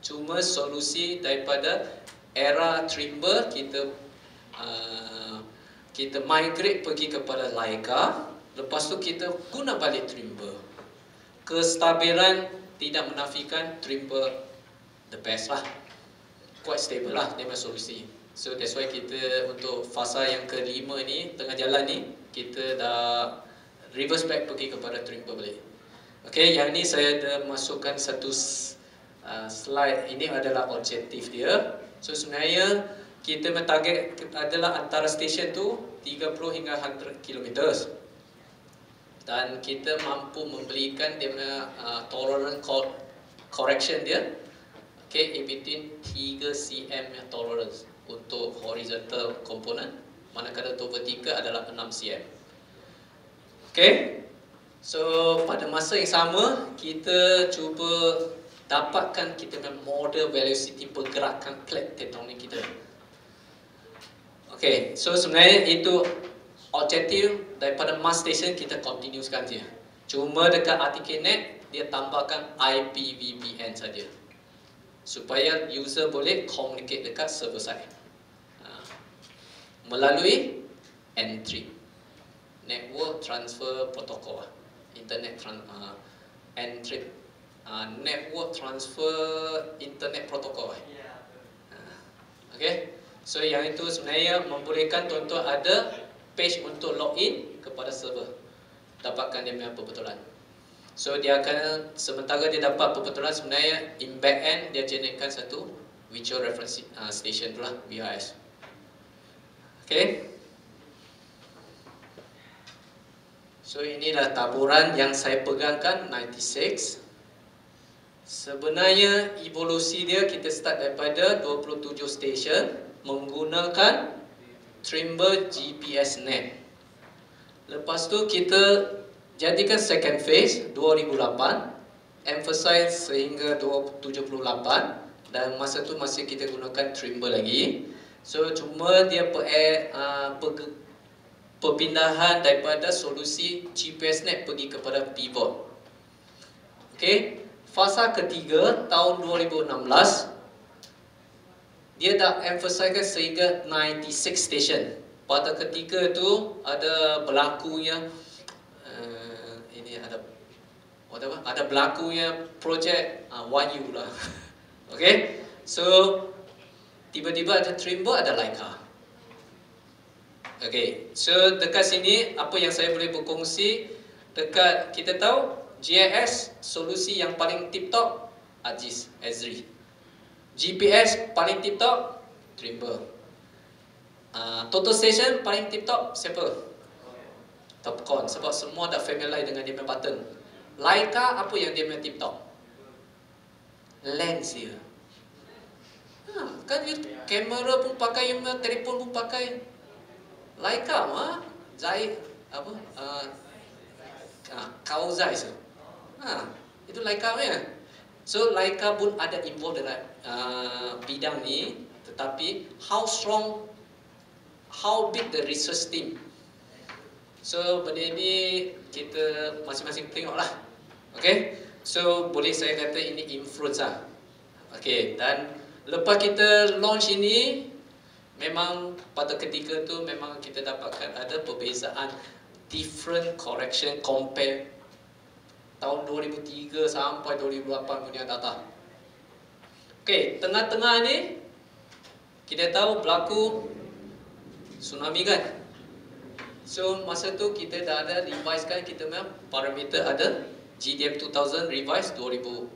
Cuma solusi daripada era Trimble kita migrate pergi kepada Leica, lepas tu kita guna balik Trimble. Kestabilan tidak menafikan Trimble the best lah, quite stable lah dia punya solusi. So that's why kita untuk fasa yang kelima ni, tengah jalan ni, kita dah reverse back pergi kepada Trimble balik. Okay, yang ni saya dah masukkan satu slide. Ini adalah objektif dia. So sebenarnya kita target adalah antara stesen tu 30 hingga 100 km. Dan kita mampu memberikan dia punya tolerance correction dia, okay, in between 3 cm tolerance untuk horizontal component, manakala untuk vertical adalah 6 cm. Okay, so pada masa yang sama kita cuba dapatkan kita punya model velocity pergerakan plate tektonik kita. Okay, so sebenarnya itu objektif daripada mass station, kita continuekan je. Cuma dekat ArticNet dia tambahkan IPVPN saja supaya user boleh communicate dekat server side melalui N3, Network Transfer Protocol, N3, Network Transfer Internet Protocol. Okay, so yang itu sebenarnya membolehkan tuan-tuan ada page untuk login kepada server, dapatkan dia punya perbetulan. So dia akan, sementara dia dapat perbetulan, sebenarnya in back end dia generatekan satu virtual reference station tu lah, VRS. Okay, so inilah taburan yang saya pegangkan 96. Sebenarnya evolusi dia kita start daripada 27 stesen menggunakan Trimble GPS Net. Lepas tu kita jadikan second phase 2008, emphasize sehingga 78, dan masa tu masih kita gunakan Trimble lagi. So cuma dia perpindahan daripada solusi GPS Net pergi kepada pivot. Okay, fasa ketiga tahun 2016 dia dah emphasizekan sehingga 96 station. Pada ketika tu ada berlakunya ada berlakunya projek YU lah. Okay, so tiba-tiba ada Trimble, ada Leica. Okay, so dekat sini apa yang saya boleh berkongsi, dekat kita tahu GIS solusi yang paling tip top AGIS, Esri. GPS paling tip top Trimble. Total station paling tip top siapa? Topcon, sebab semua dah familiar dengan dia punya button. Leica apa yang dia punya tip top? Lens dia. Kan kamera pun pakai, telefon pun pakai. Leica Zai apa? Kau Zai tu. Itu Leica punya. So Leica pun ada involved dalam bidang ni, tetapi how strong, how big the research team. So benda ni kita masing-masing tengok lah. Okay, so boleh saya kata ini influence lah. Okay, dan lepas kita launch ini, memang pada ketika tu memang kita dapatkan ada perbezaan different correction compare tahun 2003 sampai 2008 punya data. Okay, tengah-tengah ni kita tahu berlaku tsunami kan. So masa tu kita dah ada revise kan, kita punya parameter ada GDM 2000 revise 2006.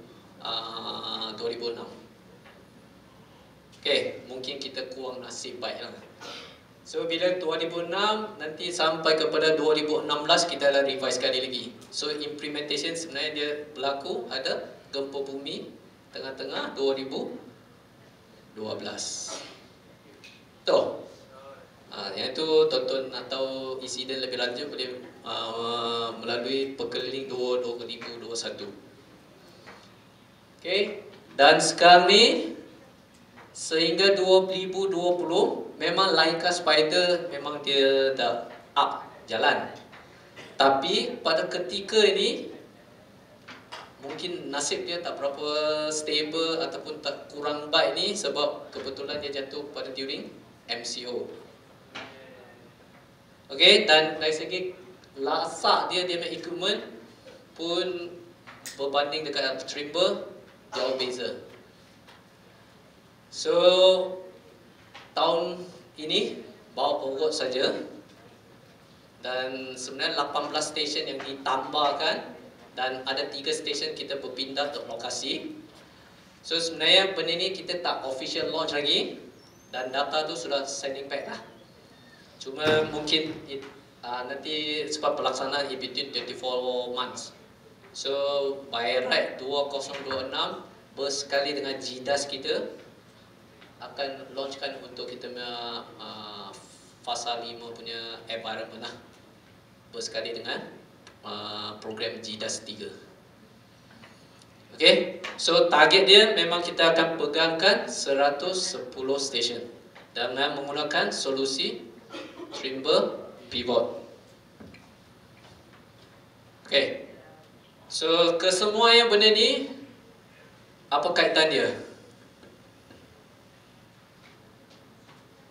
Okay, mungkin kita kurang nasib baik lah. So bila 2006 nanti sampai kepada 2016 kita dah revise sekali lagi. So implementation sebenarnya dia berlaku ada gempa bumi tengah-tengah 2015. Tuh. Yang itu tonton atau insiden lebih lanjut boleh melalui Pekeliling 2021. Okey. Dan sekarang ni sehingga 2020 memang Laika Spider memang dia dah up jalan. Tapi pada ketika ini mungkin nasib dia tak berapa stable ataupun tak kurang baik ni sebab kebetulan dia jatuh pada during MCO. Okey, dan dari segi lasak dia punya equipment pun berbanding dengan Trimble jauh beza. So tahun ini bawa forward saja, dan sebenarnya 18 stesen yang ditambahkan dan ada 3 stesen kita berpindah ke lokasi. So sebenarnya benda ni kita tak official launch lagi dan data tu sudah sending back lah. Cuma mungkin nanti sebab pelaksanaan in between 24 months. So by right 2026 bersekali dengan GDAS kita akan launchkan untuk kita punya fasa 5 punya environment lah, bersekali dengan program GDAS 3. Okay, so target dia memang kita akan pegangkan 110 stesen dengan menggunakan solusi Trimble Pivot. Okay, so kesemua yang benda ni apa kaitan dia?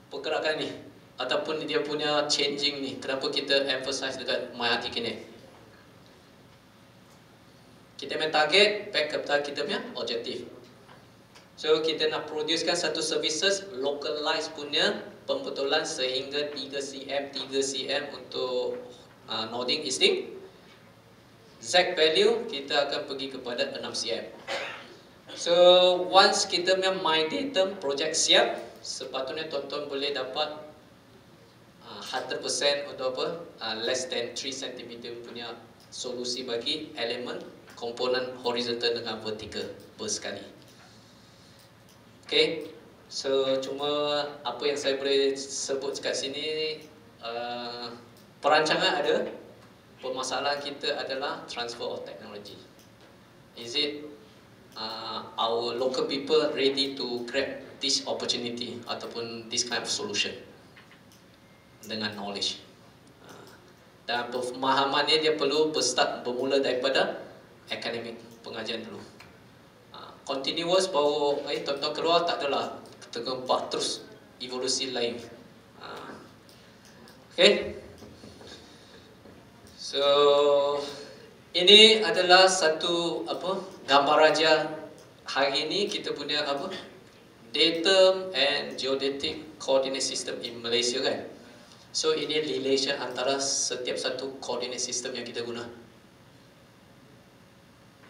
Pergerakan ni ataupun dia punya changing ni, kenapa kita emphasize dekat MyRT Connect? Kita punya target back kepada kita punya objektif. So kita nak producekan satu services localized punya pembetulan sehingga 3 cm untuk noding easting. Z value kita akan pergi kepada 6 cm. So once kita punya MyDatum project siap, sepatutnya tuan-tuan boleh dapat 100% untuk apa? Less than 3 cm punya solusi bagi elemen komponen horizontal dengan vertical bersekali. Okay, so cuma apa yang saya boleh sebut kat sini, perancangan ada, permasalahan kita adalah transfer of technology. Is it our local people ready to grab this opportunity ataupun this kind of solution dengan knowledge? Dan pemahamannya dia perlu bermula daripada akademik, pengajian dulu. Continuous baru tuan-tuan keluar tak adalah tergempak terus evolusi lain. Okay, so ini adalah satu gambar raja hari ini kita punya datum and geodetic coordinate system in Malaysia kan. So ini relation antara setiap satu coordinate system yang kita guna.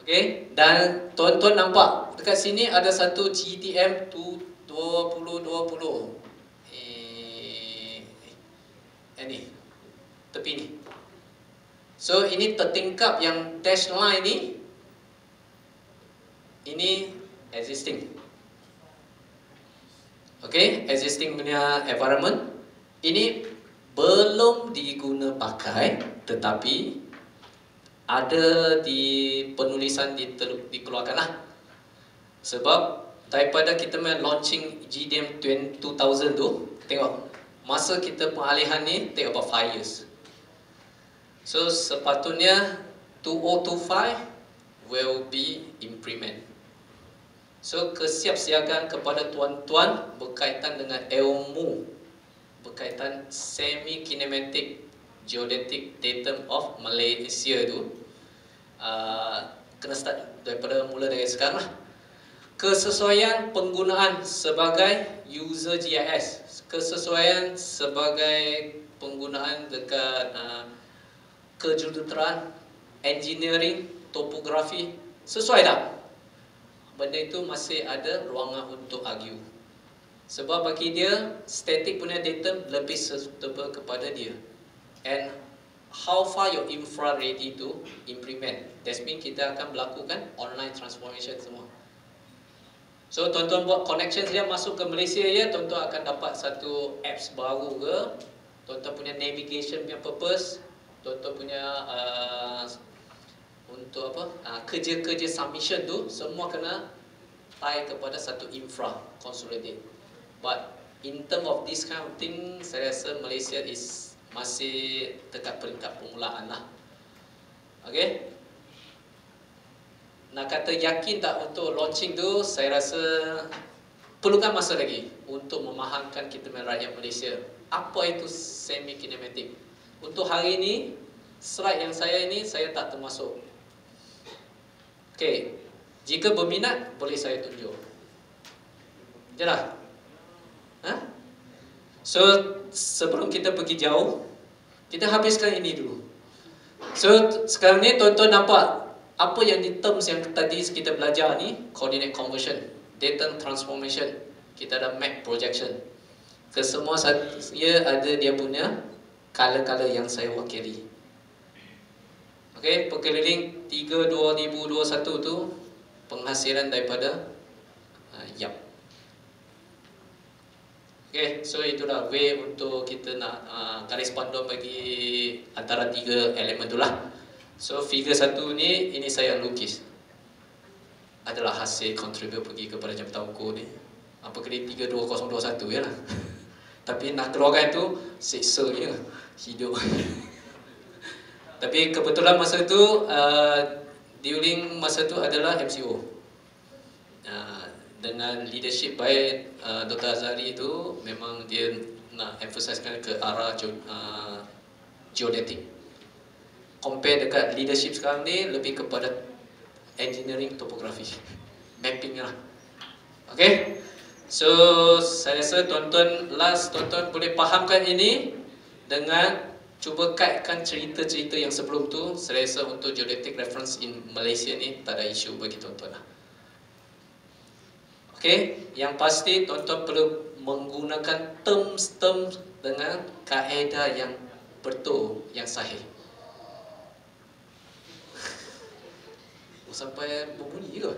Okay, dan tuan-tuan nampak dekat sini ada satu GTM 2020. Ini tepi ni. So ini tertingkap yang dash line ni. Ini existing. Okay, existing punya environment. Ini belum diguna pakai, tetapi ada di penulisan dikeluarkan lah. Sebab daripada kita launching GDM 2000 tu, tengok masa kita pengalihan ni take about 5 years. So sepatutnya 2025 will be implement. So kesiapsiagaan kepada tuan-tuan berkaitan dengan ilmu berkaitan semi kinematic geodetic datum of Malaysia tu kena start daripada mula dari sekarang lah. Kesesuaian penggunaan sebagai user GIS, kesesuaian sebagai penggunaan dekat kejuruteraan, engineering, topografi, sesuai tak? Benda itu masih ada ruangan untuk argue. Sebab bagi dia, static punya datum lebih suitable kepada dia. And how far your infra ready to implement. That means kita akan melakukan online transformation semua. So tuan-tuan buat connection dia masuk ke Malaysia ya, tuan-tuan akan dapat satu apps baru ke, tuan-tuan punya navigation punya purpose, tuan-tuan punya untuk apa kerja-kerja submission tu semua kena tie kepada satu infra consolidate. But in term of this kind of thing, saya rasa Malaysia masih dekat peringkat permulaan lah. Okay. Nak kata yakin tak untuk launching tu, saya rasa perlukan masa lagi untuk memahamkan kita rakyat Malaysia apa itu semi kinematic. Untuk hari ini, slide yang saya ini saya tak termasuk. Okey, jika berminat boleh saya tunjuk. Jelas? So sebelum kita pergi jauh, kita habiskan ini dulu. So sekarang ni tuan-tuan nampak apa yang di terms yang tadi kita belajar ni, coordinate conversion, data transformation, kita ada map projection. Kesemua saya ada dia punya color-color yang saya wakili. Okey, perkeliling 3/2021 tu penghasilan daripada YAP. Okey, so itulah way untuk kita nak garis panduan bagi antara tiga elemen tu lah. So figure 1 ni, ini saya lukis, adalah hasil kontribut pergi kepada Jabatan Ukur ni. Apa kali 32021 ya lah. Tapi nak keluarkan tu seksa je hidup. Tapi kebetulan masa tu during masa tu adalah MCO. Dengan leadership baik Dr. Azhari tu, memang dia nak emphasizekan ke arah geodetic. Compare dekat leadership sekarang ni lebih kepada engineering topografi, mapping lah. Okay. So saya rasa tuan-tuan boleh fahamkan ini dengan cuba kaitkan cerita-cerita yang sebelum tu. Saya rasa untuk geodetic reference in Malaysia ni tak ada isu bagi tuan-tuan lah. Okay, yang pasti tuan-tuan perlu menggunakan terms-terms dengan kaedah yang betul, yang sahih. Sampai berbunyi ke?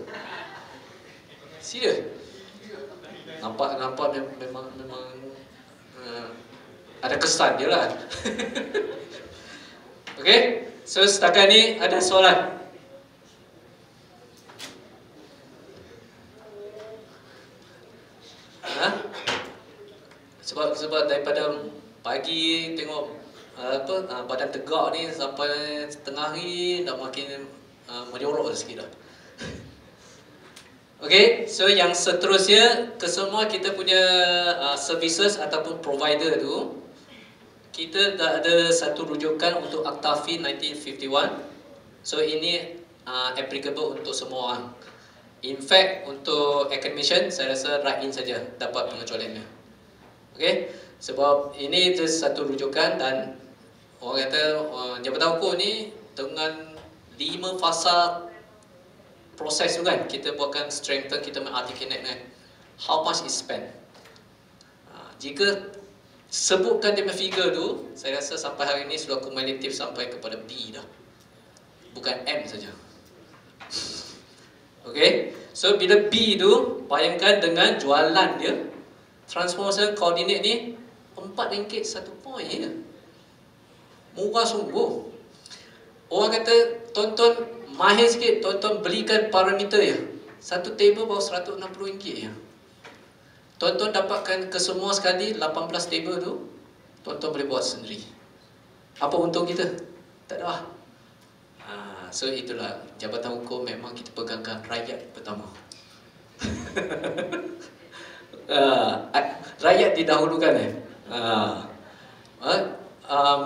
Serius? Nampak memang ada kesan dia lah. Okay, so setakat ni ada soalan? Sebab daripada pagi tengok badan tegak ni sampai tengah hari dah makin menyorok sikit dah. Okay, so yang seterusnya, kesemua kita punya services ataupun provider tu, kita dah ada satu rujukan untuk Akta Fee 1951. So ini applicable untuk semua orang. In fact, untuk academician, saya rasa write in saja dapat pengecualiannya. Okay, sebab ini satu rujukan dan orang kata Jabatan Ukur ni dengan 5 fasa proses tu kan, kita buatkan strengthen, kita mengarticulate kan how much is spent. Jika sebutkan dia punya figure tu, saya rasa sampai hari ini sudah kumulatif sampai kepada B dah, bukan M saja. Okay, so bila B tu, bayangkan dengan jualan dia, transformation coordinate ni RM4 1 point je. Murah sungguh. Orang kata, tuan-tuan mahir sikit, tuan-tuan belikan parameter je. Satu table baru RM160 je. Tuan-tuan dapatkan kesemua sekali 18 table tu, tuan-tuan boleh buat sendiri. Apa untung kita? Tak ada lah. So itulah, Jabatan Ukur memang kita pegangkan rakyat pertama. Rakyat didahulukan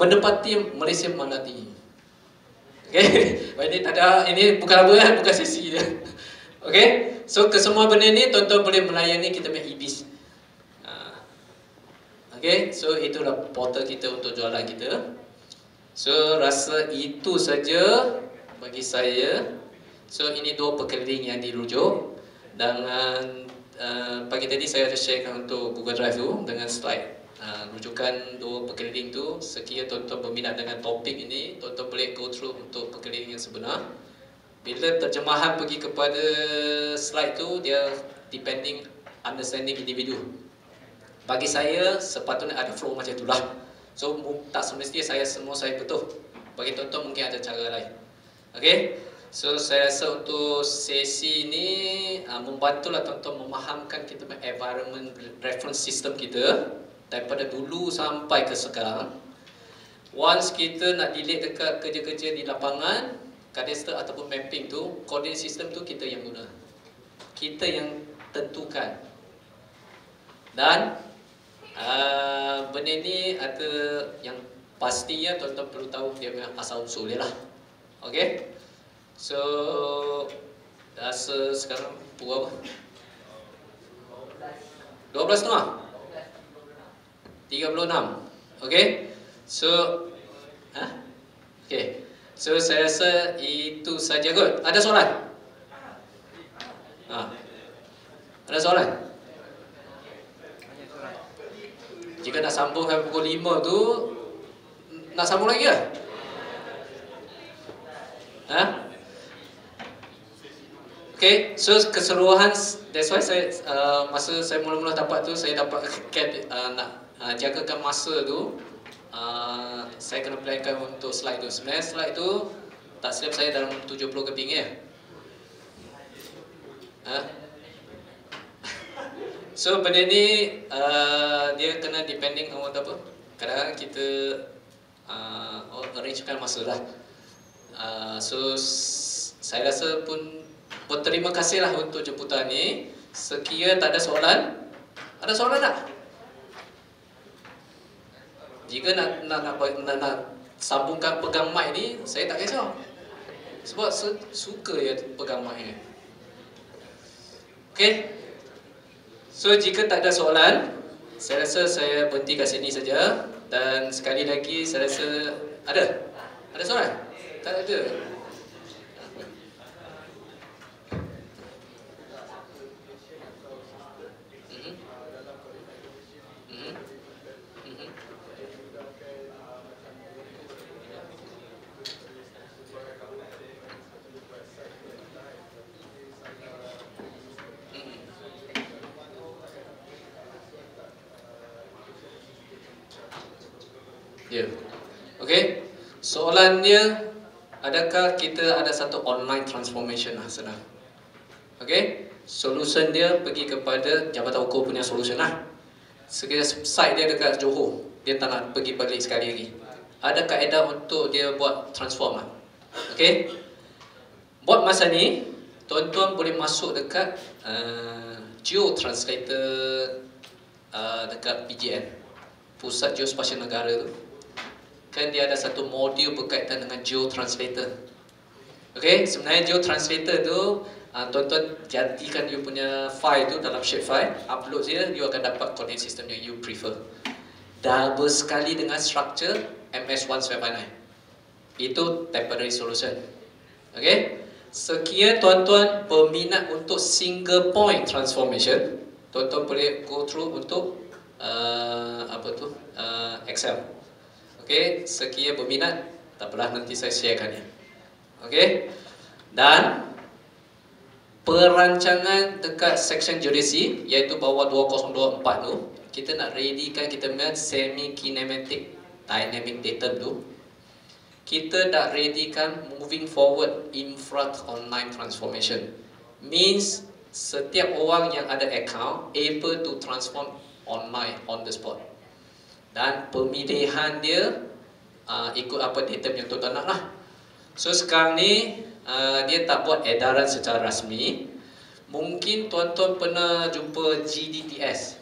menepati Malaysia Manati. Okay, ini tak ada, ini bukan apa kan, bukan sesi dia. Okay, so kesemua benda ni tuan-tuan boleh melayani kita punya EBIS. Okay, so itulah portal kita untuk jualan kita. So rasa itu saja bagi saya. So ini 2 perkeliling yang dirujuk. Dan pagi tadi saya ada sharekan untuk Google Drive tu dengan slide rujukan 2 perkeliling tu. Sekiranya tuan-tuan berminat dengan topik ini, tuan-tuan boleh go through untuk perkeliling yang sebenar. Bila terjemahan pergi kepada slide tu, dia depending understanding individu. Bagi saya sepatutnya ada flow macam itulah. So tak semestinya saya betul. Bagi tuan-tuan mungkin ada cara lain. Okay. So saya rasa untuk sesi ni membantulah tuan-tuan memahamkan kita punya environment reference system kita daripada dulu sampai ke sekarang. Once kita nak delete dekat kerja-kerja di lapangan, cadastre ataupun mapping tu, coordinate system tu kita yang guna. Kita yang tentukan. Dan benda ni ada yang pastinya tuan-tuan perlu tahu dia punya asal usul dia lah. Okay. So rasa sekarang pukul apa? 12.30? 36. Okay. So okay. So saya rasa itu saja kot. Ada soalan? Ada soalan? Jika nak sambung sampai pukul 5 tu, nak sambung lagi ke? Okay, so keseluruhan, that's why saya masa saya mula-mula dapat tu, saya dapat nak jagakan masa tu, saya kena plankan untuk slide tu. Sebenarnya slide tu tak silap saya dalam 70 keping ya. So benda ni dia kena depending on apa. Kadang-kadang kita arrangekan masa lah. So saya rasa pun berterima kasih lah untuk jemputan ni. Sekiranya tak ada soalan, ada soalan tak? Jika nak sambungkan pegang mic ni, saya tak kisah. Sebab suka ya pegang mic ni. Okay. So jika tak ada soalan, saya rasa saya berhenti kat sini saja. Dan sekali lagi saya rasa ada soalan? Tak ada. Ya. Okey. Soalannya, adakah kita ada satu online transformation lah, senang. Okey. Solution dia pergi kepada Jabatan Ukur punya solution lah. Sekiranya site dia dekat Johor, dia tak nak pergi balik sekali lagi. Ada kaedah untuk dia buat transform lah. Okey. Buat masa ni, tuan-tuan boleh masuk dekat Geo Translator dekat PGN, Pusat Geospasial Negara tu. Kan dia ada satu modul berkaitan dengan Geo Translator. Okay, sebenarnya Geo Translator tu tuan-tuan jadikan you punya file tu dalam shapefile, upload dia, you akan dapat coordinate system yang you prefer. Double sekali dengan structure MS1759. Itu temporary solution. Okay, sekiranya tuan-tuan berminat untuk single point transformation, tuan-tuan boleh go through untuk Excel. Okey, sekiranya berminat, tak apalah, nanti saya sharekannya. Okey. Dan perancangan dekat section geodesy, iaitu bawah 2024 tu, kita nak readykan kita punya semi kinematic dynamic datum tu. Kita nak readykan moving forward infra online transformation. Means setiap orang yang ada account able to transform online on the spot. Dan pemilihan dia ikut apa datum yang tuan-tuan nak lah. So sekarang ni dia tak buat edaran secara rasmi. Mungkin tuan-tuan pernah jumpa GDTS.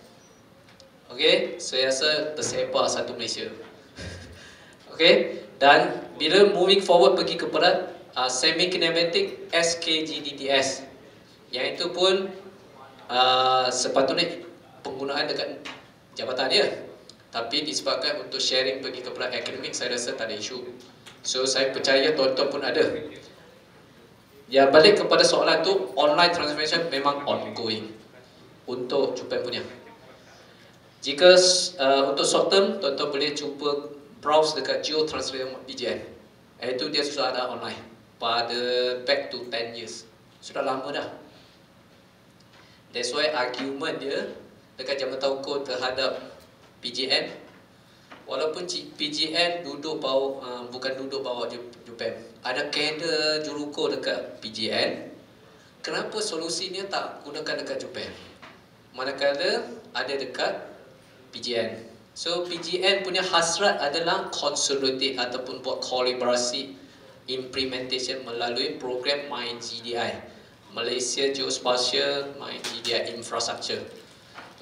Okay, saya rasa tersebar satu Malaysia. Okay, dan bila moving forward pergi kepada semi kinematic SKGDTS, yang itu pun sepatutnya penggunaan dekat jabatan dia. Tapi disebabkan untuk sharing pergi kepada akademik, saya rasa tak ada isu. So saya percaya tuan-tuan pun ada. Ya, balik kepada soalan tu, online transformation memang ongoing untuk Jupan punya. Jika untuk short term, tuan-tuan boleh cuba browse dekat Geo Translator PGN. Itu dia sudah ada online pada back to 10 years. Sudah lama dah. That's why argument dia dekat Jamatauco terhadap PJN, walaupun PJN duduk bawah, bukan duduk bawah JUPEM, ada kader juruko dekat PJN, kenapa solusinya tak gunakan dekat JUPEM, manakala ada dekat PJN. So PJN punya hasrat adalah consolidate ataupun buat kolaborasi implementation melalui program MyGDI, Malaysia Geospatial MyGDI Infrastructure.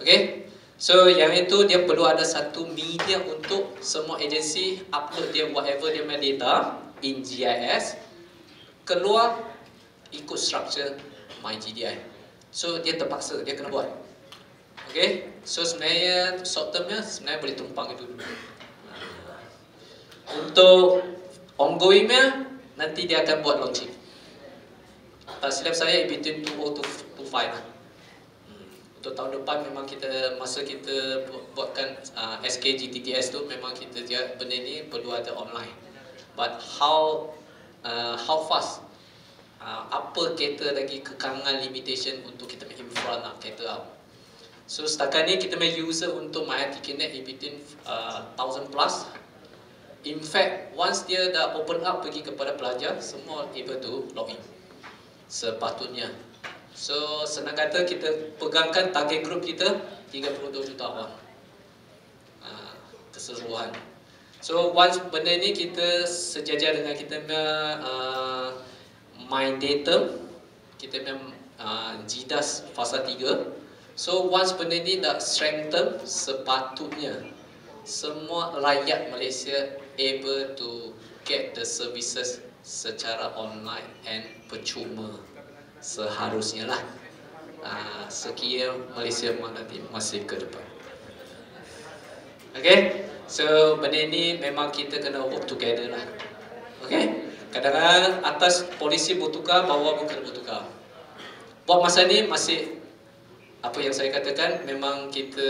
Okay, so yang itu dia perlu ada satu media untuk semua agensi upload dia whatever dia punya data in GIS, keluar ikut structure MyGDI. So dia terpaksa, dia kena buat. Okay, so sebenarnya short termnya sebenarnya boleh tumpang itu dulu. Untuk ongoingnya nanti dia akan buat launching. Silap saya between 20 to 5 lah. Untuk tahun depan memang kita, masa kita buatkan SKG TTS tu memang kita dia benda ni perlu ada online. But how fast, apa kata lagi kekangan limitation untuk kita make infra nak cater out. So setakat ni kita punya user untuk MyITKNet between 1000 plus. In fact, once dia dah open up pergi kepada pelajar, semua able to log in sepatutnya. So senang kata kita pegangkan target group kita 32 juta orang keseluruhan. So once benda ni kita sejajar dengan kita punya My Data, kita punya GDAS fasa 3. So once benda ni dah strengthen, sepatutnya semua rakyat Malaysia able to get the services secara online and percuma seharusnya lah. Sekiranya Malaysia nanti masih ke depan. Okay, so benda ni memang kita kena work together lah. Okay, kadang-kadang atas polisi bertukar, bawah pun kena bertukar. Buat masa ni masih apa yang saya katakan, memang kita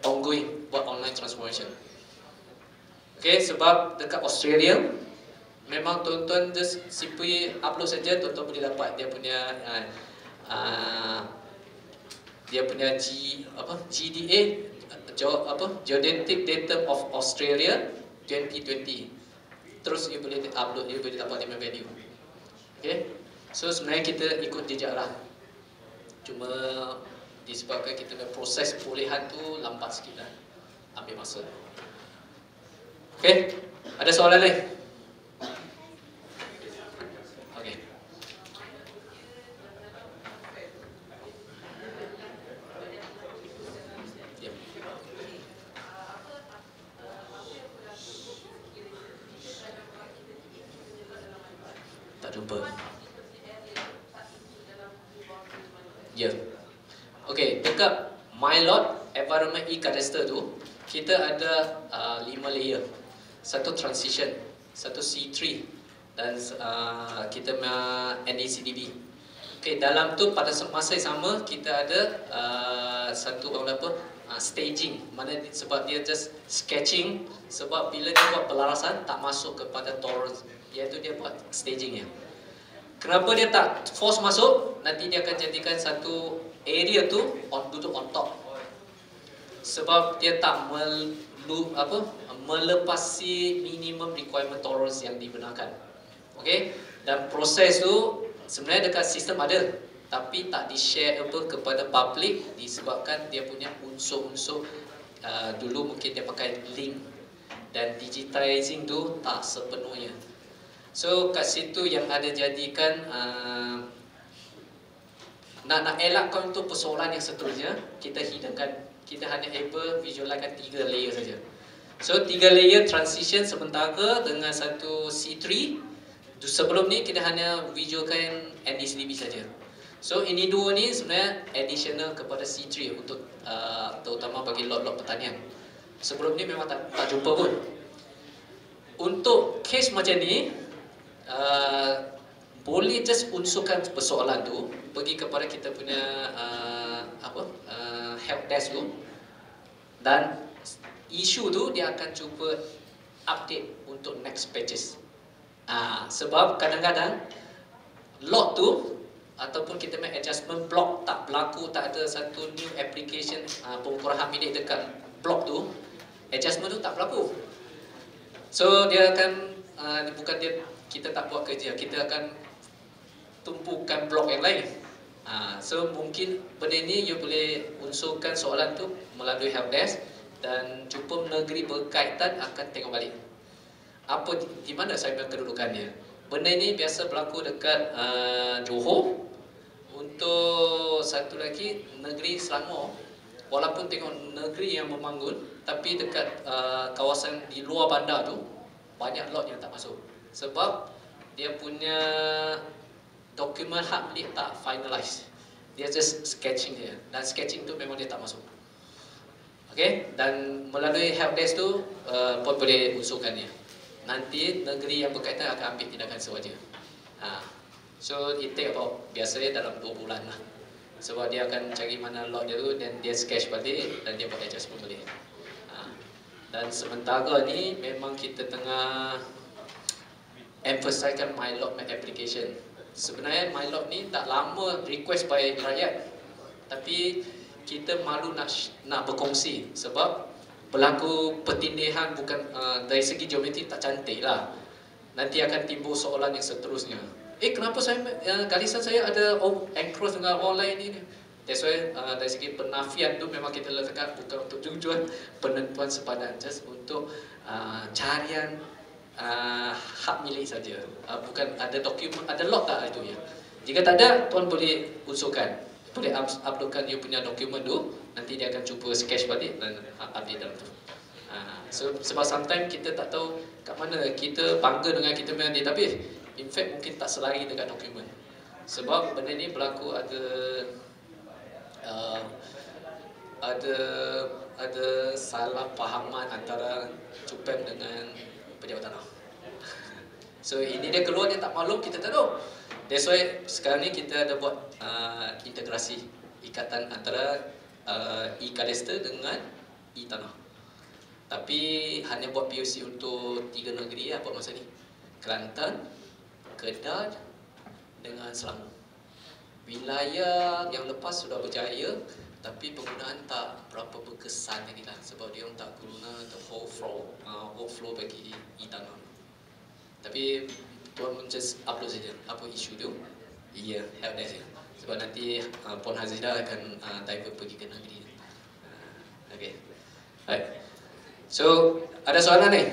ongoing buat online transformation. Okay, sebab dekat Australia memang tuan-tuan just simply upload saja, tuan-tuan boleh dapat dia punya GDA, Geodetic Data of Australia 2020. Terus you boleh upload, you boleh dapat dia punya value. Okay, so sebenarnya kita ikut jejak lah, cuma disebabkan kita punya proses pemulihan tu lambat sikit lah, ambil masa. Okay, ada soalan lain? Okay. Yeah. Tak jumpa. Ya. Yeah. Okay, dekat MyLot Environment E-Cadastre tu kita ada 5 layer. Satu transition, satu C3 dan kita punya NDCDB. Okay, dalam tu pada masa yang sama kita ada satu staging. Mana sebab dia just sketching, sebab bila dia buat pelarasan tak masuk kepada tolerance, iaitu dia buat staging ya. Kenapa dia tak force masuk? Nanti dia akan jadikan satu area tu duduk on top. Sebab dia tak melepasi minimum requirement tolerance yang dibenarkan. Okey, dan proses tu sebenarnya dekat sistem ada, tapi tak di-share kepada public disebabkan dia punya unsur-unsur dulu mungkin dia pakai link dan digitizing tu tak sepenuhnya. So kat situ yang ada jadikan nak elakkan untuk persoalan yang seterusnya, kita hidangkan, kita hanya able visualkan 3 layer saja. So 3 layer transition sementara dengan satu C3. Sebelum ni kita hanya visualkan NDCDB saja. So ini dua ni sebenarnya additional kepada C3 untuk terutama bagi lot-lot pertanian. Sebelum ni memang tak jumpa pun. Untuk case macam ni, boleh just unsurkan persoalan tu pergi kepada kita punya help desk tu, dan isu tu dia akan cuba update untuk next patches. Sebab kadang-kadang lot tu ataupun kita make adjustment block tak berlaku, tak ada satu new application pengukuran hak milik dekat block tu, adjustment tu tak berlaku. So dia akan bukan dia kita tak buat kerja, kita akan tumpukan blok yang lain. So mungkin benda ni you boleh unsurkan soalan tu melalui helpdesk, dan jumpa negeri berkaitan akan tengok balik apa di mana cyber kedudukan dia. Benda ni biasa berlaku dekat Johor. Untuk satu lagi negeri Selangor, walaupun tengok negeri yang membangun, tapi dekat kawasan di luar bandar tu banyak lot yang tak masuk sebab dia punya dokumen hak milik tak finalize. Dia just sketching dia, dan sketching tu memang dia tak masuk. Okey, dan melalui helpdesk tu pun boleh unsurkan dia. Nanti negeri yang berkaitan akan ambil tindakan sewajar. So it take about biasanya dalam 2 bulan lah. Sebab dia akan cari mana lot dia tu, dan dia sketch balik dan dia buat adjustment balik. Dan sementara ni memang kita tengah emphasizekan MyLog Map application. Sebenarnya MyLog ni tak lama request by rakyat, tapi kita malu nak berkongsi sebab berlaku pertindihan bukan dari segi geometri tak cantik lah. Nanti akan timbul soalan yang seterusnya. Kenapa saya galisan saya ada encroach dengan orang lain ni? That's why dari segi penafian tu memang kita letakkan bukan untuk tujuan penentuan sepadan, just untuk carian hak milik saja. Bukan ada dokumen, ada lot tak itu ya. Jika tak ada, tuan boleh unsurkan, boleh uploadkan you punya dokumen tu, nanti dia akan cuba sketch balik dan update dalam tu. So sebab sometimes kita tak tahu kat mana kita bangga dengan kita punya database. In fact mungkin tak selari dekat dokumen. Sebab benda ni berlaku ada salah fahaman antara Cupem dengan pejabat tanah. So ini dia keluar, dia tak maklum, kita tak tahu. That's why sekarang ni kita ada buat integrasi ikatan antara e-Kadastra dengan e-Tanah. Tapi hanya buat POC untuk 3 negeri apa masa ni. Kelantan, Kedah dengan Selangor. Wilayah yang lepas sudah berjaya, tapi penggunaan tak berapa berkesan lagi lah, sebab dia orang tak guna the whole flow bagi e-Tanah. Tapi tuan just upload saja apa isu tu. Ya, help desk je. Sebab nanti Puan Hazidah akan divert pergi ke negeri. Okay. Right. So, ada soalan ni?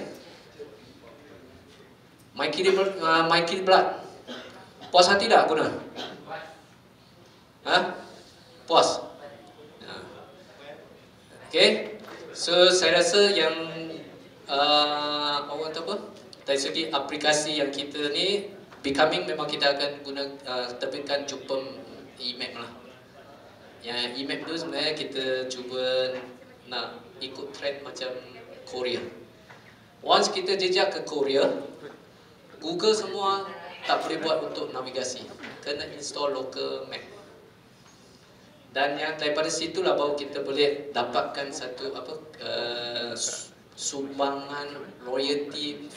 Michael Blood. Puas hati tak guna? Puas? Okay. So, saya rasa yang orang kata apa? Dari segi aplikasi yang kita ni becoming, memang kita akan guna terbitkan Jupem e-map lah. Yang e-map tu sebenarnya kita cuba nak ikut trend macam Korea. Once kita jejak ke Korea, Google semua tak boleh buat untuk navigasi, kena install local map. Dan yang daripada situlah baru kita boleh dapatkan satu sumbangan royalty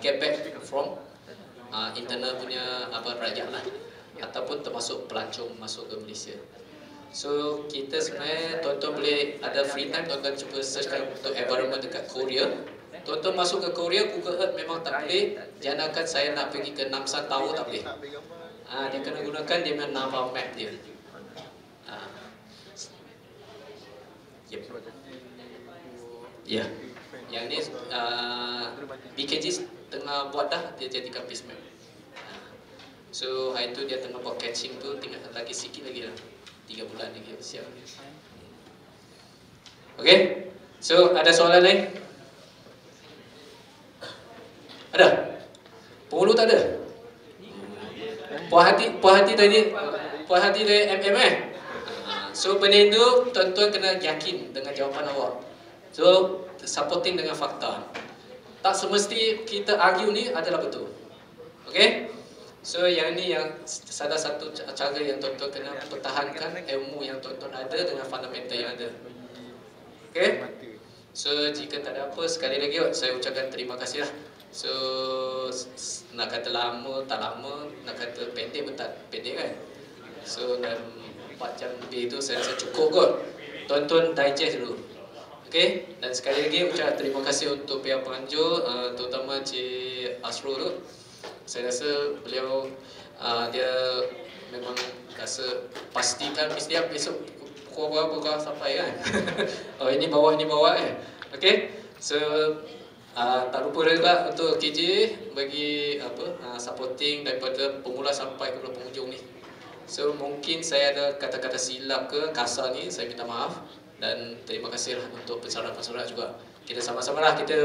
get back from internal punya rakyat lah, ataupun termasuk pelancong masuk ke Malaysia. So kita sebenarnya tuan-tuan boleh ada free time, tuan-tuan cuba searchkan untuk environment dekat Korea. Tuan-tuan masuk ke Korea, Google Earth memang tak boleh janakan saya nak pergi ke Namsan Tower, tak boleh. Dia kena gunakan dia punya naval map dia. Yep. Ya. Yang ni BKG tengah buat dah, dia jadikan base map. So hari tu dia tengah buat catching tu, tinggal lagi sikit lagi lah, 3 bulan lagi siap. Okay. So ada soalan lain? Ada? Penghulu tak ada? Puas hati dari MM. So benda itu tuan-tuan kena yakin dengan jawapan awak. So supporting dengan fakta. Tak semesti kita argue ni adalah betul. Okay? So yang ni yang salah satu cara yang tuan-tuan kena pertahankan ilmu yang tuan-tuan ada dengan fundamental yang ada. Okay? So jika tak ada apa, sekali lagi saya ucapkan terima kasih lah. So nak kata lama, tak lama, nak kata pendek pun tak pendek kan. So dalam 4 jam lebih itu saya rasa cukup kot. Tonton digest dulu. Okey, dan sekali lagi ucap terima kasih untuk pihak penganjur, terutama Cik Asrul tu. Saya rasa beliau dia memang rasa pastikan mesti besok pukul berapa kau sampai kan. Oh ini bawah Okey. So tak lupa juga untuk KJ bagi supporting daripada pemula sampai ke penghujung ni. So mungkin saya ada kata-kata silap ke kasar ni, saya minta maaf. Dan terima kasih lah untuk pensyarah-pensyarah juga. Kita sama-sama lah kita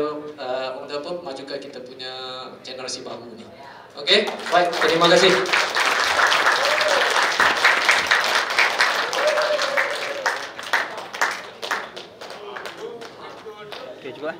majukan kita punya generasi baru ni. Okey, baik, terima kasih. Okey juga.